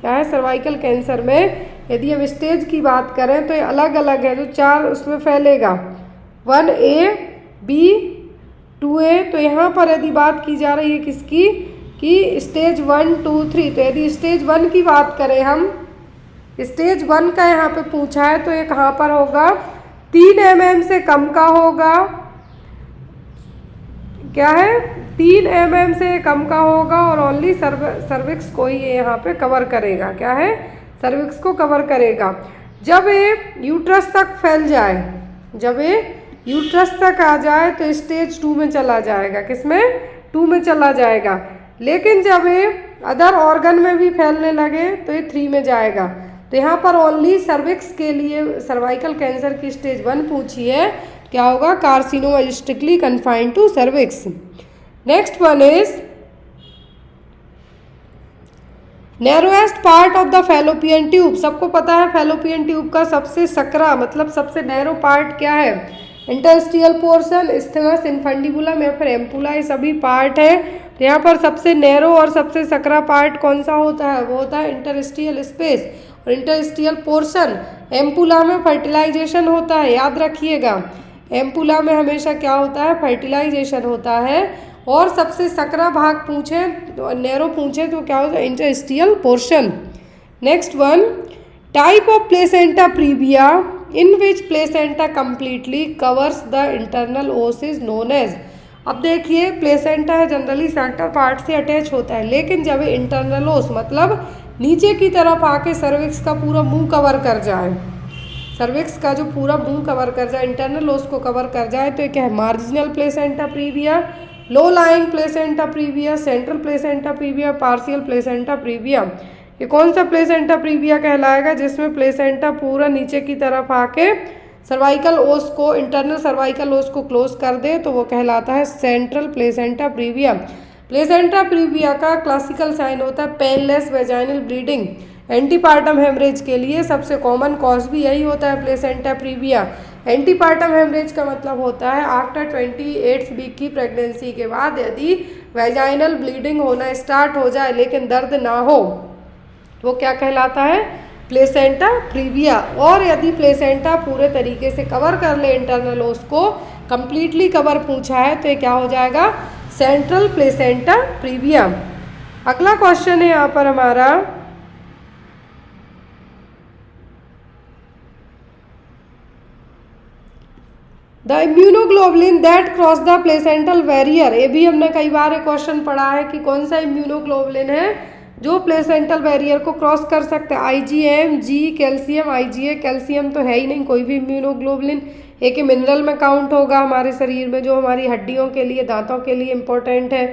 क्या है? सर्वाइकल कैंसर में यदि हम स्टेज की बात करें तो ये अलग अलग है, जो 4 उसमें फैलेगा, 1A, B, 2A। तो यहाँ पर यदि बात की जा रही है किसकी? कि स्टेज 1, 2, 3। तो यदि स्टेज 1 की बात करें हम, स्टेज 1 का यहाँ पे पूछा है, तो ये कहाँ पर होगा? 3 mm से कम का होगा। क्या है? 3 mm से कम का होगा और ओनली सर्विक्स को ही ये यहाँ पे कवर करेगा। क्या है? सर्विक्स को कवर करेगा। जब ये यूट्रस तक फैल जाए, जब ये यूट्रस तक आ जाए तो स्टेज 2 में चला जाएगा। किसमें? 2 में चला जाएगा। लेकिन जब ये अदर ऑर्गन में भी फैलने लगे तो ये 3 में जाएगा। तो यहाँ पर ओनली सर्विक्स के लिए सर्वाइकल कैंसर की स्टेज 1 पूछी है। क्या होगा? Carcinoma strictly confined to cervix. Next one is narrowest part of the fallopian tube. सबको पता है फैलोपियन ट्यूब का सबसे सकरा मतलब सबसे नैरो पार्ट क्या है? इंटरस्टियल पोर्शन, इस्थमस, इनफंडिबुलम या फिर एम्पुला, ये सभी पार्ट है। तो यहाँ पर सबसे नैरो और सबसे सकरा पार्ट कौन सा होता है? वो होता है इंटरस्टियल स्पेस और इंटरस्टियल पोर्शन। एम्पुला में फर्टिलाइजेशन होता है, याद रखिएगा। एम्पुला में हमेशा क्या होता है? फर्टिलाइजेशन होता है। और सबसे सकरा भाग पूछे तो नैरो पूछे तो क्या होता है? Interstitial portion. Next one, type of placenta previa in which placenta completely covers the internal os is known as. अब देखिए प्लेसेंटा है जनरली सेंटर पार्ट से अटैच होता है, लेकिन जब इंटरनल ओस मतलब नीचे की तरफ आके सर्विक्स का पूरा मुंह कवर कर जाए, सर्विक्स का जो पूरा मुंह कवर कर जाए, इंटरनल ओस को कवर कर जाए, तो ये क्या है? Marginal placenta previa, low lying placenta previa, central placenta previa, partial placenta previa. ये कौन सा प्लेसेंटा प्रीविया कहलाएगा? जिसमें प्लेसेंटा पूरा नीचे की तरफ आके सर्वाइकल ओस को, इंटरनल सर्वाइकल ओस को क्लोज कर दे, तो वो कहलाता है central placenta praevia. Placenta praevia का क्लासिकल साइन होता है painless vaginal bleeding. Antepartum haemorrhage के लिए सबसे कॉमन कॉज भी यही होता है, प्लेसेंटा प्रीविया। एंटीपार्टम हेमरेज का मतलब होता है आफ्टर 28th वीक की प्रेगनेंसी के बाद यदि वेजाइनल ब्लीडिंग होना स्टार्ट हो जाए लेकिन दर्द ना हो, तो क्या कहलाता है? Placenta previa. और यदि प्लेसेंटा पूरे तरीके से कवर कर ले इंटरनल ओस को, कंप्लीटली कवर पूछा है, तो ये क्या हो जाएगा? Central placenta previa. अगला क्वेश्चन है यहाँ पर हमारा, the immunoglobulin that cross the placental barrier. ये भी हमने कई बार एक क्वेश्चन पढ़ा है कि कौन सा इम्यूनोग्लोबुलिन है जो प्लेसेंटल बैरियर को क्रॉस कर सकते हैं। IgM, G, calcium, IgA। Calcium तो है ही नहीं कोई भी इम्यूनोग्लोबुलिन, एक मिनरल में काउंट होगा हमारे शरीर में, जो हमारी हड्डियों के लिए, दांतों के लिए इम्पोर्टेंट है।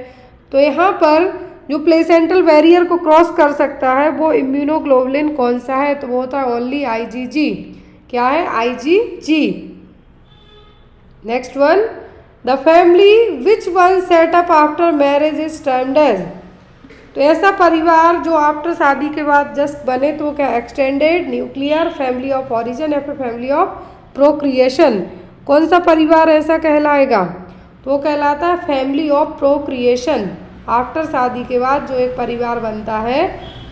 तो यहाँ पर जो प्लेसेंटल बैरियर को क्रॉस कर सकता है वो इम्यूनोग्लोबुलिन कौन सा है? तो वो होता है ओनली IgG। क्या है? IgG। Next one, the family which one set up after marriage is termed as. तो ऐसा परिवार जो आफ्टर शादी के बाद जस्ट बने, तो क्या? Extended, nuclear, family of origin या फिर फैमिली ऑफ प्रोक्रिएशन। कौन सा परिवार ऐसा कहलाएगा? तो वो कहलाता है फैमिली ऑफ प्रोक्रिएशन। आफ्टर शादी के बाद जो एक परिवार बनता है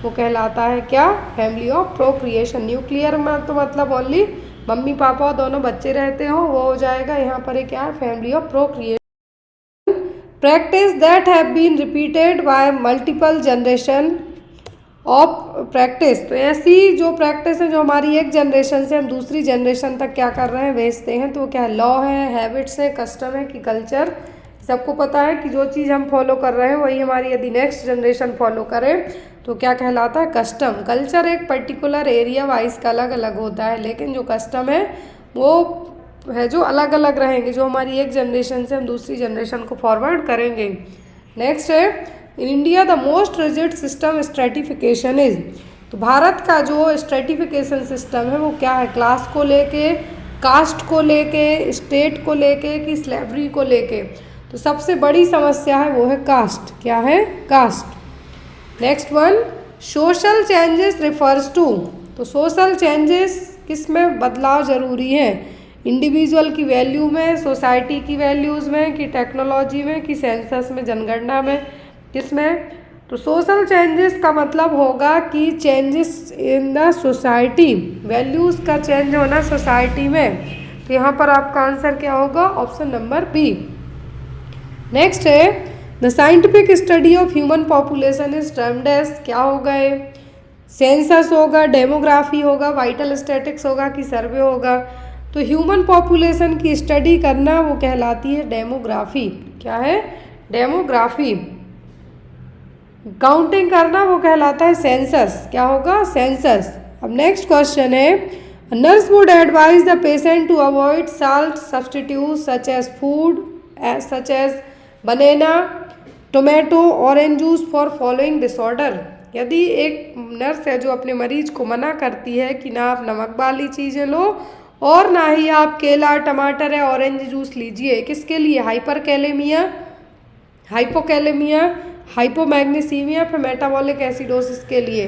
वो कहलाता है क्या? Family of procreation. न्यूक्लियर में तो मतलब ओनली मम्मी पापा दोनों बच्चे रहते हो, वो हो जाएगा। यहाँ पर क्या है? Family of procreation. Practice that have been repeated by multiple generation of practice. तो ऐसी जो प्रैक्टिस है जो हमारी एक जनरेशन से हम दूसरी जनरेशन तक क्या कर रहे हैं? भेजते हैं। तो वो क्या है? लॉ है, हैबिट्स है, कस्टम है कि कल्चर। सबको पता है कि जो चीज़ हम फॉलो कर रहे हैं वही हमारी यदि नेक्स्ट जनरेशन फॉलो करे तो क्या कहलाता है? कस्टम। कल्चर एक पर्टिकुलर एरिया वाइज का अलग अलग होता है, लेकिन जो कस्टम है वो है जो अलग अलग रहेंगे, जो हमारी एक जनरेशन से हम दूसरी जनरेशन को फॉरवर्ड करेंगे। नेक्स्ट है, in India the most rigid system stratification is. तो भारत का जो स्ट्रेटिफिकेशन सिस्टम है वो क्या है, क्लास को लेके, कास्ट को लेके, स्टेट को लेके कि स्लेवरी को लेके। तो सबसे बड़ी समस्या है वो है कास्ट। क्या है, caste. Next one, social changes refers to. तो सोशल चेंजेस किस में बदलाव ज़रूरी है, इंडिविजुअल की वैल्यू में, सोसाइटी की वैल्यूज़ में, कि टेक्नोलॉजी में, कि सेंसस में, जनगणना में, किस में। तो सोशल चेंजेस का मतलब होगा कि changes in the society, values का चेंज होना सोसाइटी में। तो यहाँ पर आपका आंसर क्या होगा, ऑप्शन नंबर बी। नेक्स्ट है, the scientific study of human population is termed as, क्या होगा ये, सेंसस होगा, डेमोग्राफी होगा, वाइटल स्टैटिक्स होगा, कि सर्वे होगा। तो ह्यूमन पॉपुलेशन की स्टडी करना वो कहलाती है डेमोग्राफी। क्या है, डेमोग्राफी। काउंटिंग करना वो कहलाता है सेंसस। क्या होगा, सेंसस। अब नेक्स्ट क्वेश्चन है, nurse would advise the patient to avoid salt substitute such as food such as banana, tomato, orange juice for following disorder. यदि एक नर्स है जो अपने मरीज को मना करती है कि ना आप नमक वाली चीज़ें लो और ना ही आप केला, टमाटर या ऑरेंज जूस लीजिए, किसके लिए, हाइपरकैलेमिया, हाइपोकैलेमिया, हाइपोमैग्नीसीमिया, फिर मेटाबॉलिक एसिडोसिस के लिए।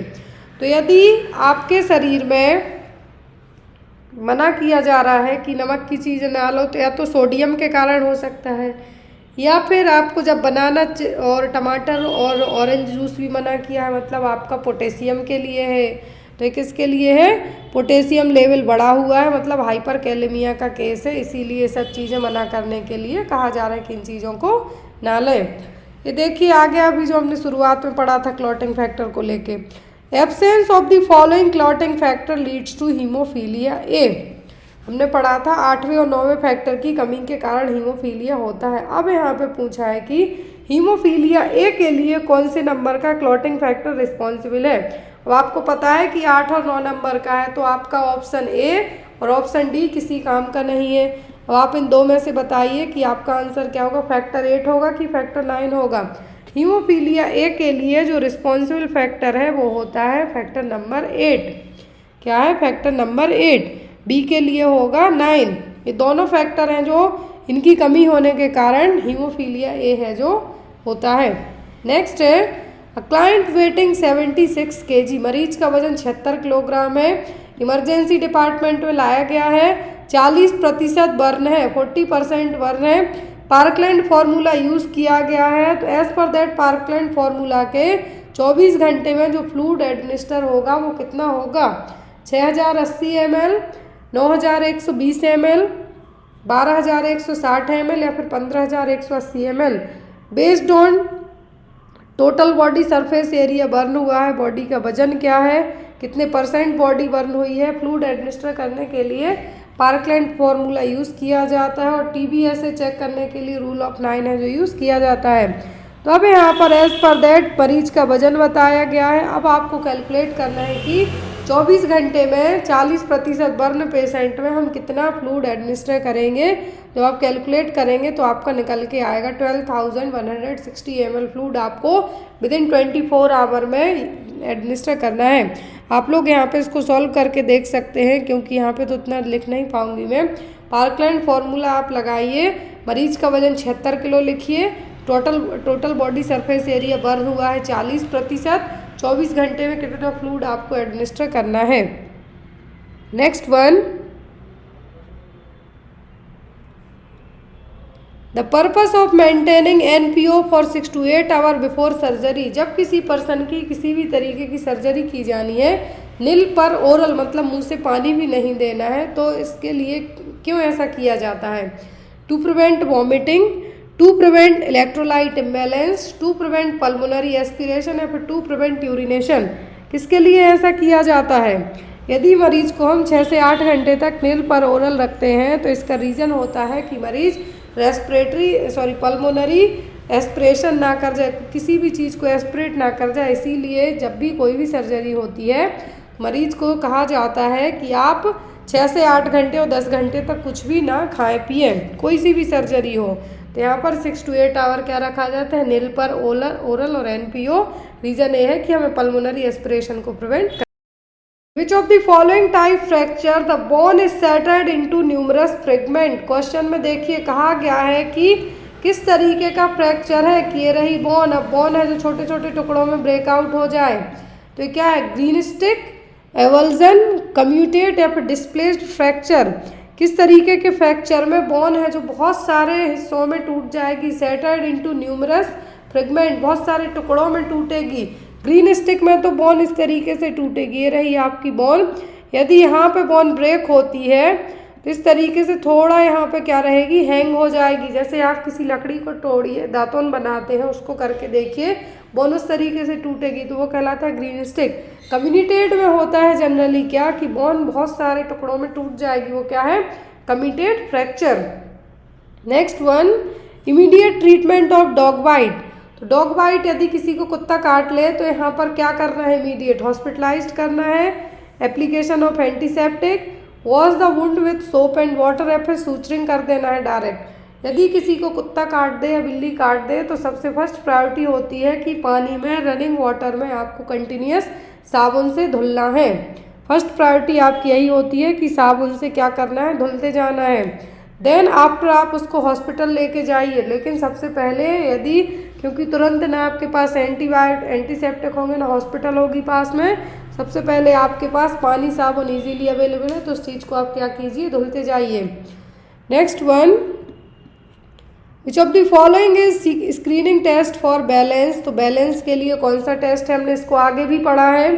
तो यदि आपके शरीर में मना किया जा रहा है कि नमक की चीज़ें ना लो, तो या तो सोडियम के कारण हो सकता है, या फिर आपको जब बनाना और टमाटर और ऑरेंज जूस भी मना किया है, मतलब आपका पोटेशियम के लिए है। तो ये किसके लिए है, पोटेशियम लेवल बढ़ा हुआ है, मतलब हाइपरकैलेमिया का केस है, इसीलिए सब चीज़ें मना करने के लिए कहा जा रहा है कि इन चीज़ों को ना लें। ये देखिए आगे अभी जो हमने शुरुआत में पढ़ा था क्लॉटिंग फैक्टर को लेके, absence of the following clotting factor leads to haemophilia A. हमने पढ़ा था 8वें और 9वें फैक्टर की कमी के कारण हीमोफीलिया होता है। अब यहाँ पे पूछा है कि हीमोफीलिया ए के लिए कौन से नंबर का क्लॉटिंग फैक्टर रिस्पॉन्सिबल है। अब आपको पता है कि 8 और 9 नंबर का है, तो आपका ऑप्शन ए और ऑप्शन डी किसी काम का नहीं है। अब आप इन दो में से बताइए कि आपका आंसर क्या होगा, फैक्टर 8 होगा कि फैक्टर 9 होगा। हीमोफीलिया ए के लिए जो रिस्पॉन्सिबल फैक्टर है वो होता है फैक्टर नंबर 8। क्या है, फैक्टर नंबर 8। बी के लिए होगा 9। ये दोनों फैक्टर हैं जो इनकी कमी होने के कारण हीमोफीलिया ए है जो होता है। नेक्स्ट है, क्लाइंट वेटिंग 76 kg, मरीज का वजन 76 किलोग्राम है, इमरजेंसी डिपार्टमेंट में लाया गया है, 40% बर्न है, 40% बर्न है, पार्कलैंड फार्मूला यूज़ किया गया है। तो as per that parkland formula के 24 घंटे में जो फ्लूइड एडमिनिस्टर होगा वो कितना होगा, 6080 ml, 9120 ml, 12160 ml या फिर 15180 ml। Based on total body surface area burn हुआ है, बॉडी का वजन क्या है, कितने % बॉडी बर्न हुई है, फ्लूइड एडमिनिस्टर करने के लिए पार्कलैंड फार्मूला यूज़ किया जाता है, और TBSA चेक करने के लिए रूल ऑफ 9 है जो यूज़ किया जाता है। तो अब यहाँ पर एज पर दैट मरीज का वजन बताया गया है। अब आपको कैलकुलेट करना है कि 24 घंटे में 40% बर्न पेशेंट में हम कितना फ्लूइड एडमिनिस्टर करेंगे। जब आप कैलकुलेट करेंगे तो आपका निकल के आएगा 12,160 ml फ्लूइड आपको विदिन 24 आवर में एडमिनिस्टर करना है। आप लोग यहाँ पे इसको सॉल्व करके देख सकते हैं, क्योंकि यहाँ पे तो इतना लिख नहीं पाऊँगी मैं। पार्कलैंड फार्मूला आप लगाइए, मरीज का वजन 76 किलो लिखिए, total body surface area burn हुआ है 40%, 24 घंटे में कितना फ्लूइड आपको एडमिनिस्टर करना है। Next one, the purpose of maintaining NPO for 6 to 8 hour before surgery. जब किसी पर्सन की किसी भी तरीके की सर्जरी की जानी है, नील पर ओरल मतलब मुंह से पानी भी नहीं देना है, तो इसके लिए क्यों ऐसा किया जाता है, to prevent vomiting, to prevent electrolyte imbalance, to prevent pulmonary aspiration या फिर टू प्रिवेंट यूरिनेशन। किसके लिए ऐसा किया जाता है, यदि मरीज को हम 6 से 8 घंटे तक नील पर ओरल रखते हैं तो इसका रीज़न होता है कि मरीज पल्मोनरी एस्पिरेशन ना कर जाए, किसी भी चीज़ को एस्पिरेट ना कर जाए। इसीलिए जब भी कोई भी सर्जरी होती है मरीज को कहा जाता है कि आप 6 से 8 घंटे और 10 घंटे तक कुछ भी ना खाएं पिएं, कोई सी भी सर्जरी हो। तो यहाँ पर 6 to 8 आवर क्या रखा जाता है, नील पर ओरल और NPO। रीज़न ये है कि हमें पल्मोनरी एस्पिरेशन को prevent which of the following type fracture the bone is centred into numerous fragment. Question में देखिए कहा गया है कि किस तरीके का फ्रैक्चर है कि ये रही बोन। अब बोन है जो छोटे छोटे टुकड़ों में ब्रेकआउट हो जाए, तो ये क्या है, ग्रीन स्टिक, एवल्जन, कम्यूटेट या फिर डिस्प्लेस्ड फ्रैक्चर। किस तरीके के फ्रैक्चर में बोन है जो बहुत सारे हिस्सों में टूट जाएगी, सेटर्ड इनटू न्यूमरस फ्रेगमेंट, बहुत सारे टुकड़ों में टूटेगी। ग्रीन स्टिक में तो बोन इस तरीके से टूटेगी, ये रही आपकी बोन। यदि यहाँ पे बोन ब्रेक होती है तो इस तरीके से थोड़ा यहाँ पे क्या रहेगी, हैंग हो जाएगी। जैसे आप किसी लकड़ी को तोड़िए, दातुन बनाते हैं, उसको करके देखिए, बोन उस तरीके से टूटेगी, तो वो कहलाता है ग्रीन स्टिक। कम्यूटेट में होता है जनरली क्या कि बोन बहुत सारे टुकड़ों में टूट जाएगी, वो क्या है, comminuted fracture. Next one, immediate treatment of dog bite. तो डॉग बाइट यदि किसी को कुत्ता काट ले तो यहाँ पर क्या करना है, इमीडिएट हॉस्पिटलाइज्ड करना है, application of antiseptic, wash the wound with soap and water या फिर सूचरिंग कर देना है डायरेक्ट। यदि किसी को कुत्ता काट दे या बिल्ली काट दे तो सबसे फर्स्ट प्रायोरिटी होती है कि पानी में, रनिंग वाटर में आपको कंटिन्यूस साबुन से धुलना है। फर्स्ट प्रायोरिटी आपकी यही होती है कि साबुन से क्या करना है, धुलते जाना है। देन आफ्टर आप उसको हॉस्पिटल लेके जाइए, लेकिन सबसे पहले यदि, क्योंकि तुरंत ना आपके पास एंटीसेप्टिक होंगे ना हॉस्पिटल होगी पास में, सबसे पहले आपके पास पानी साबुन इजीली अवेलेबल है, तो उस चीज़ को आप क्या कीजिए, धुलते जाइए। Next one, which of the following is screening test for balance. तो बैलेंस के लिए कौन सा टेस्ट है, हमने इसको आगे भी पढ़ा है,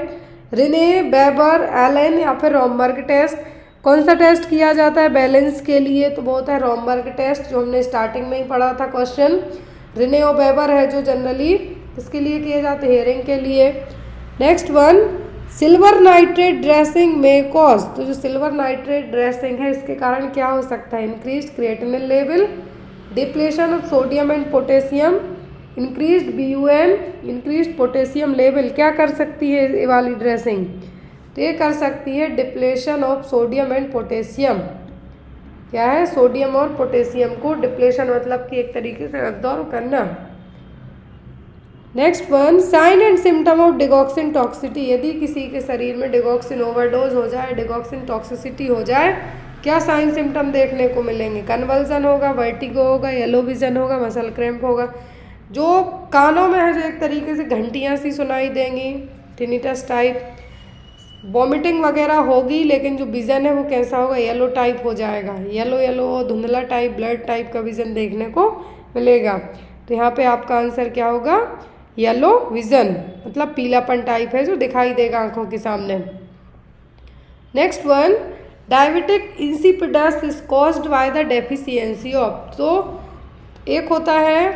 रिने, बेबर, एलन या फिर रॉमबर्ग टेस्ट। कौन सा टेस्ट किया जाता है बैलेंस के लिए, तो वो होता है रॉमबर्ग टेस्ट, जो हमने स्टार्टिंग में ही पढ़ा था क्वेश्चन। रिने और बेबर है जो जनरली इसके लिए किए जाते हैं, हेयरिंग के लिए। Next one, silver nitrate dressing में कॉज। तो जो सिल्वर नाइट्रेट ड्रेसिंग है इसके कारण क्या हो सकता है, increase creatinine level, depletion of sodium and potassium, increased BUN, increased potassium level. क्या कर सकती है ये वाली ड्रेसिंग, तो ये कर सकती है depletion of sodium and potassium. क्या है, सोडियम और पोटेशियम को डिप्लेशन मतलब कि एक तरीके से अब्जॉर्ब करना। Next one, sign and symptom of digoxin toxicity. यदि किसी के शरीर में डिगॉक्सिन ओवरडोज हो जाए, डिगॉक्सिन टॉक्सिसिटी हो जाए, क्या साइन सिम्टम देखने को मिलेंगे, कन्वल्जन होगा, वर्टिगो होगा, येलो विजन होगा, मसल क्रैम्प होगा। जो कानों में है जो एक तरीके से घंटियाँ सी सुनाई देंगी, टिनिटस टाइप, वॉमिटिंग वगैरह होगी, लेकिन जो विज़न है वो कैसा होगा, येलो टाइप हो जाएगा, येलो येलो धुंधला टाइप, ब्लड टाइप का विज़न देखने को मिलेगा। तो यहाँ पे आपका आंसर क्या होगा, येलो विज़न, मतलब पीलापन टाइप है जो दिखाई देगा आंखों के सामने। Next one, diabetic insipidus is caused by the deficiency of. तो एक होता है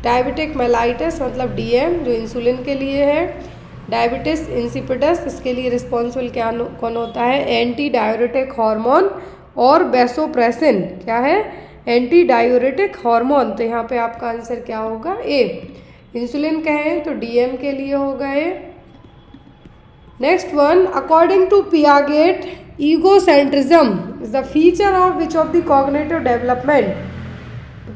डायबिटिक मेलाइटिस मतलब DM, जो इंसुलिन के लिए है। डायबिटिस इंसिपिडस, इसके लिए रिस्पॉन्सिबल क्या कौन होता है, एंटी डायूरेटिक हार्मोन और वैसोप्रेसिन। क्या है, एंटी डायूरेटिक हार्मोन। तो यहाँ पे आपका आंसर क्या होगा, A। इंसुलिन कहें तो DM के लिए होगा A। Next one, according to Piaget, egocentrism is the feature of which of the cognitive development.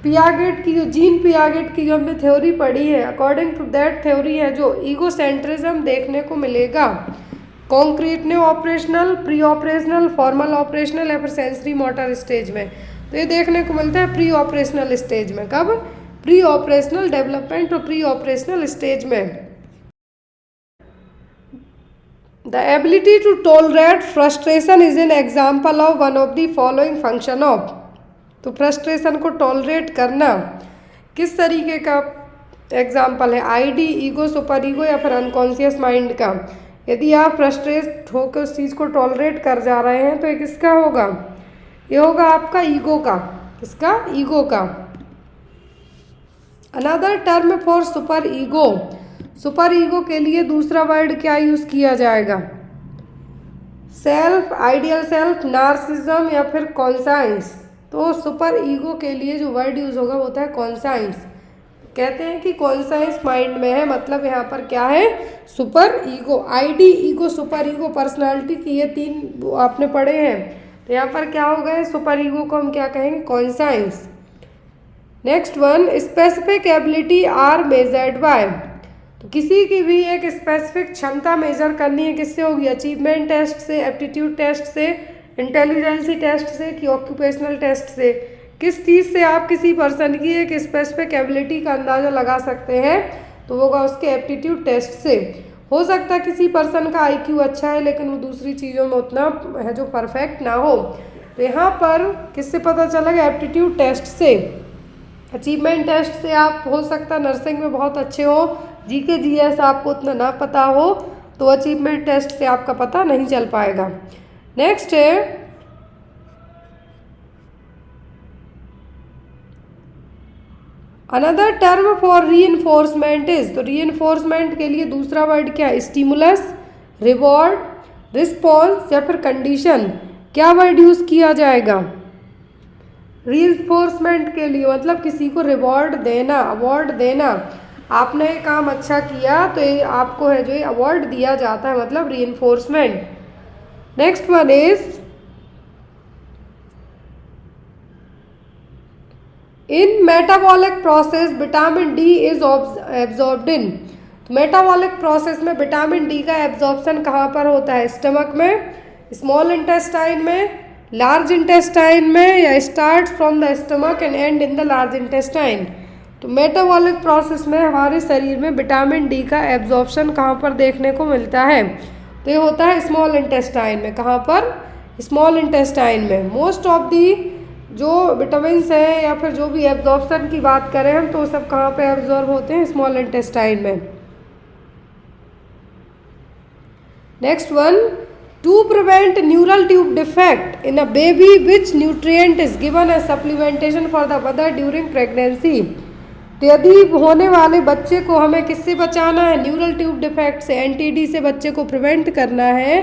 Piaget की जो जीन पियागेट की जो हमने थ्योरी पढ़ी है, अकॉर्डिंग टू दैट थ्योरी है जो ईगोसेंट्रिज्म देखने को मिलेगा concrete operational, pre operational, formal operational या फिर सेंसरी मोटर स्टेज में। तो ये देखने को मिलता है प्री ऑपरेशनल स्टेज में। कब, प्री ऑपरेशनल डेवलपमेंट और प्री ऑपरेशनल स्टेज में। The ability to tolerate frustration is an example of one of the following function of. तो फ्रस्ट्रेशन को टॉलरेट करना किस तरीके का एग्जाम्पल है, ID, ईगो, सुपर ईगो या फिर अनकॉन्शियस माइंड का। यदि आप फ्रस्ट्रेट होकर उस चीज़ को टॉलरेट कर जा रहे हैं तो ये किसका होगा, ये होगा आपका ईगो का। किसका, ईगो का। Another term for super ego, super ego के लिए दूसरा वर्ड क्या यूज़ किया जाएगा, सेल्फ, आइडियल सेल्फ, नार्सिज्म या फिर कॉन्साइंस। तो सुपर ईगो के लिए जो वर्ड यूज़ होगा वो होता है कॉन्साइंस। कहते हैं कि कॉन्साइंस माइंड में है, मतलब यहाँ पर क्या है, super ego. ID, ego, super ego, personality की ये तीन आपने पढ़े हैं। तो यहाँ पर क्या हो गए, सुपर ईगो को हम क्या कहेंगे, conscience. Next one, specific ability are measured by. तो किसी की भी एक स्पेसिफिक क्षमता मेजर करनी है, किससे होगी? अचीवमेंट टेस्ट से, एप्टीट्यूड टेस्ट से, इंटेलिजेंसी टेस्ट से कि ऑक्यूपेशनल टेस्ट से? किस चीज़ से आप किसी पर्सन की एक स्पेसिफिक एबिलिटी का अंदाज़ा लगा सकते हैं? तो वो होगा उसके एप्टीट्यूड टेस्ट से। हो सकता है किसी पर्सन का IQ अच्छा है लेकिन वो दूसरी चीज़ों में उतना है जो परफेक्ट ना हो, तो यहाँ पर किससे पता चलेगा? एप्टीट्यूड टेस्ट से। अचीवमेंट टेस्ट से आप हो सकता है नर्सिंग में बहुत अच्छे हो, GK GS आपको उतना ना पता हो, तो अचीवमेंट टेस्ट से आपका पता नहीं चल पाएगा। नेक्स्ट है another term for reinforcement is, तो रीइंफोर्समेंट के लिए दूसरा वर्ड क्या है? स्टिमुलस, रिवॉर्ड, रिस्पॉन्स या फिर कंडीशन? क्या वर्ड यूज़ किया जाएगा रीइंफोर्समेंट के लिए? मतलब किसी को रिवॉर्ड देना, अवार्ड देना। आपने ये काम अच्छा किया तो ये आपको है जो ये अवार्ड दिया जाता है, मतलब reinforcement. Next one is in metabolic process vitamin D is absorbed इन। तो मेटाबॉलिक प्रोसेस में विटामिन डी का एब्जॉर्प्शन कहाँ पर होता है? स्टमक में, स्मॉल इंटेस्टाइन में, लार्ज इंटेस्टाइन में, या start from the stomach and and in the large intestine? तो मेटाबॉलिक प्रोसेस में हमारे शरीर में विटामिन डी का एब्जॉर्प्शन कहाँ पर देखने को मिलता है? तो ये होता है स्मॉल इंटेस्टाइन में। कहाँ पर? स्मॉल इंटेस्टाइन में। मोस्ट ऑफ दी जो विटामिन्स हैं या फिर जो भी एब्जॉर्प्शन की बात करें हम, तो सब कहाँ पे एब्जॉर्ब होते हैं? स्मॉल इंटेस्टाइन में। Next one, to prevent neural tube defect in a baby which nutrient is given as supplementation for the mother during pregnancy. तो यदि होने वाले बच्चे को हमें किससे बचाना है? न्यूरल ट्यूब डिफेक्ट से, NTD से बच्चे को प्रिवेंट करना है,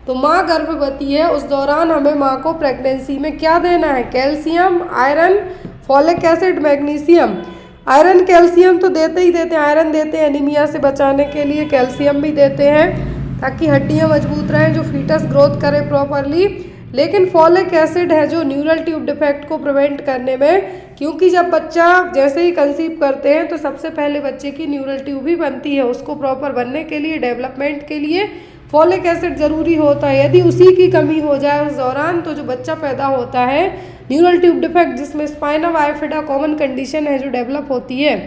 तो माँ गर्भवती है उस दौरान हमें माँ को प्रेगनेंसी में क्या देना है? Calcium, iron, folic acid, magnesium. Iron calcium तो देते ही देते हैं, आयरन देते हैं एनीमिया से बचाने के लिए, कैल्शियम भी देते हैं ताकि हड्डियाँ मजबूत रहें, जो फीटस ग्रोथ करे प्रॉपरली। लेकिन फॉलिक एसिड है जो न्यूरल ट्यूब डिफेक्ट को प्रिवेंट करने में, क्योंकि जब बच्चा जैसे ही कंसीव करते हैं तो सबसे पहले बच्चे की न्यूरल ट्यूब ही बनती है, उसको प्रॉपर बनने के लिए, डेवलपमेंट के लिए फॉलिक एसिड ज़रूरी होता है। यदि उसी की कमी हो जाए उस दौरान, तो जो बच्चा पैदा होता है न्यूरल ट्यूब डिफेक्ट, जिसमें स्पाइना बाइफिडा कॉमन कंडीशन है जो डेवलप होती है,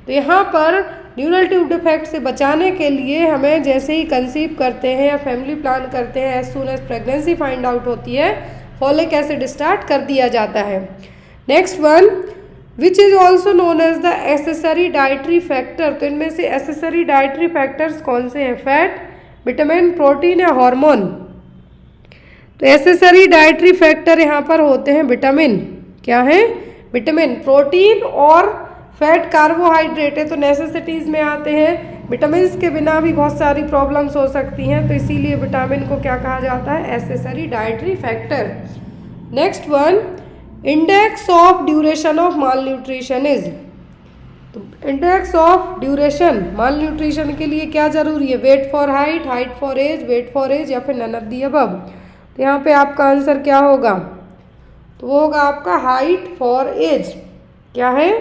तो यहाँ पर न्यूरल ट्यूब डिफेक्ट से बचाने के लिए हमें जैसे ही कंसीव करते हैं या फैमिली प्लान करते हैं, as soon as pregnancy find out होती है, फॉलिक एसिड स्टार्ट कर दिया जाता है। Next one, which is also known as the accessory dietary factor. तो इनमें से एसेसरी डाइटरी फैक्टर्स कौन से हैं? फैट, विटामिन, प्रोटीन या हार्मोन? तो एसेसरी डाइटरी फैक्टर यहाँ पर होते हैं विटामिन। क्या है? विटामिन, प्रोटीन और फैट कार्बोहाइड्रेट है, तो नेसेसिटीज़ में आते हैं। विटामिन के बिना भी बहुत सारी प्रॉब्लम्स हो सकती हैं, तो इसीलिए विटामिन को क्या कहा जाता है? Accessory dietary factor. Next one, index of duration of malnutrition is. तो index of duration malnutrition के लिए क्या जरूरी है? Weight for height, height for age, weight for age या फिर नन ऑफ दी अबव। तो यहाँ पे आपका आंसर क्या होगा? तो वो होगा आपका हाइट फॉर एज। क्या है?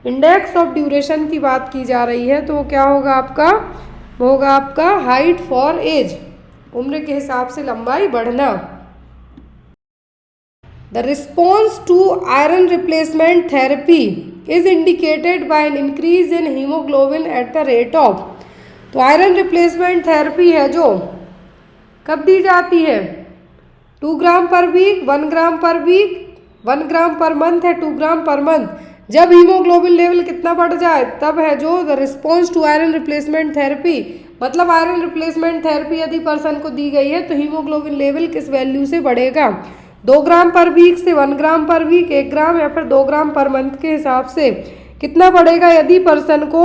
इंडेक्स ऑफ ड्यूरेशन की बात की जा रही है, तो वो क्या होगा आपका? वो होगा आपका हाइट फॉर एज, उम्र के हिसाब से लंबाई बढ़ना। The response to iron replacement therapy is indicated by an increase in haemoglobin at the rate of. तो आयरन रिप्लेसमेंट थेरेपी है जो कब दी जाती है? 2 ग्राम पर वीक, 1 ग्राम पर वीक, 1 ग्राम पर मंथ है 2 ग्राम पर मंथ। जब हीमोग्लोबिन लेवल कितना बढ़ जाए तब है जो the response to iron replacement therapy. मतलब आयरन रिप्लेसमेंट थेरेपी यदि पर्सन को दी गई है तो हीमोग्लोबिन लेवल किस वैल्यू से बढ़ेगा? 2 ग्राम पर वीक से 1 ग्राम पर वीक, 1 ग्राम या फिर 2 ग्राम पर मंथ के हिसाब से कितना बढ़ेगा? यदि पर्सन को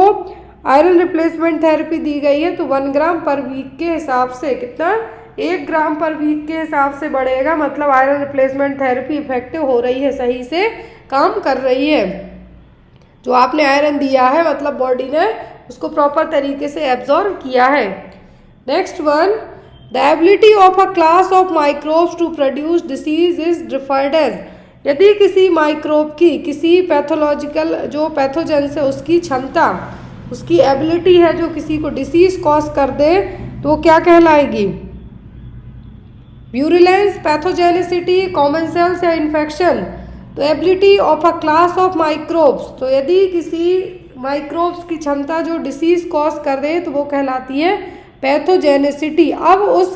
आयरन रिप्लेसमेंट थेरेपी दी गई है तो 1 ग्राम पर वीक के हिसाब से कितना? 1 ग्राम पर वीक के हिसाब से बढ़ेगा। मतलब आयरन रिप्लेसमेंट थेरेपी इफेक्टिव हो रही है, सही से काम कर रही है। जो आपने आयरन दिया है मतलब बॉडी ने उसको प्रॉपर तरीके से एब्जॉर्ब किया है। Next one, the ability of a class of microbes to produce disease is differed as. यदि किसी माइक्रोब की, किसी पैथोलॉजिकल जो पैथोजन से उसकी क्षमता उसकी एबिलिटी है जो किसी को डिसीज कॉज कर दे तो वो क्या कहलाएगी? व्यूरुलेंस, पैथोजेनिसिटी, कॉमन सेल्स या इन्फेक्शन। तो ability of a class of microbes, तो यदि किसी माइक्रोब्स की क्षमता जो डिसीज कॉज कर दे तो वो कहलाती है पैथोजेनिसिटी। अब उस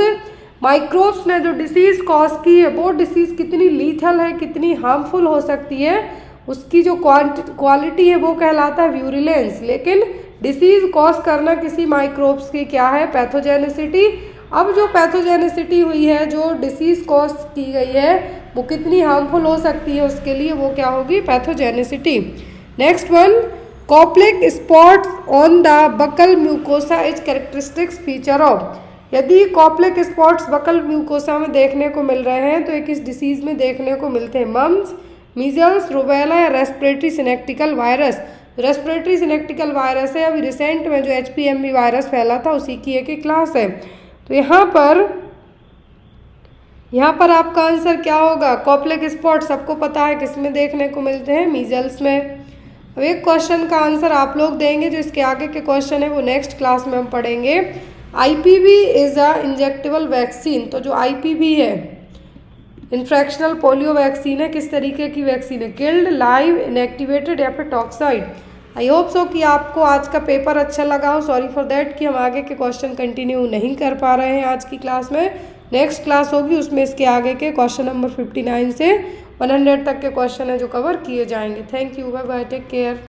माइक्रोब्स ने जो डिसीज कॉज की है वो डिसीज कितनी लीथल है, कितनी हार्मफुल हो सकती है, उसकी जो क्वालिटी है वो कहलाता है व्यूरुलेंस। लेकिन डिसीज कॉज करना किसी माइक्रोब्स की क्या है? पैथोजेनिसिटी। अब जो पैथोजेनिसिटी हुई है, जो डिसीज कॉज की गई है, वो कितनी हार्मफुल हो सकती है उसके लिए, वो क्या होगी? Pathogenicity. Next one, Koplik spots on the buckle mucosa is characteristics feature of. यदि कॉप्लिक स्पॉट्स बकल म्यूकोसा में देखने को मिल रहे हैं तो एक इस डिसीज में देखने को मिलते हैं मम्स, मीजल्स, रूबेला या रेस्पिरेटरी सिनेक्टिकल वायरस। रेस्पिरेटरी सिनेक्टिकल वायरस है, अभी रिसेंट में जो HPMV वायरस फैला था उसी की एक क्लास है। तो यहाँ पर आपका आंसर क्या होगा? कॉप्लिक स्पॉट सबको पता है किस में देखने को मिलते हैं? मीजल्स में। अब एक क्वेश्चन का आंसर आप लोग देंगे, जो इसके आगे के क्वेश्चन है वो नेक्स्ट क्लास में हम पढ़ेंगे। IPV is a injectable vaccine. तो जो IPV है, इन्फ्रेक्शनल पोलियो वैक्सीन है, किस तरीके की वैक्सीन है? किल्ड, लाइव, इनएक्टिवेटेड या फिर टॉक्साइड। आई होप सो कि आपको आज का पेपर अच्छा लगा हो। सॉरी फॉर दैट कि हम आगे के क्वेश्चन कंटिन्यू नहीं कर पा रहे हैं आज की क्लास में। नेक्स्ट क्लास होगी, उसमें इसके आगे के क्वेश्चन नंबर 59 से 100 तक के क्वेश्चन है जो कवर किए जाएंगे। Thank you, bye bye, take care.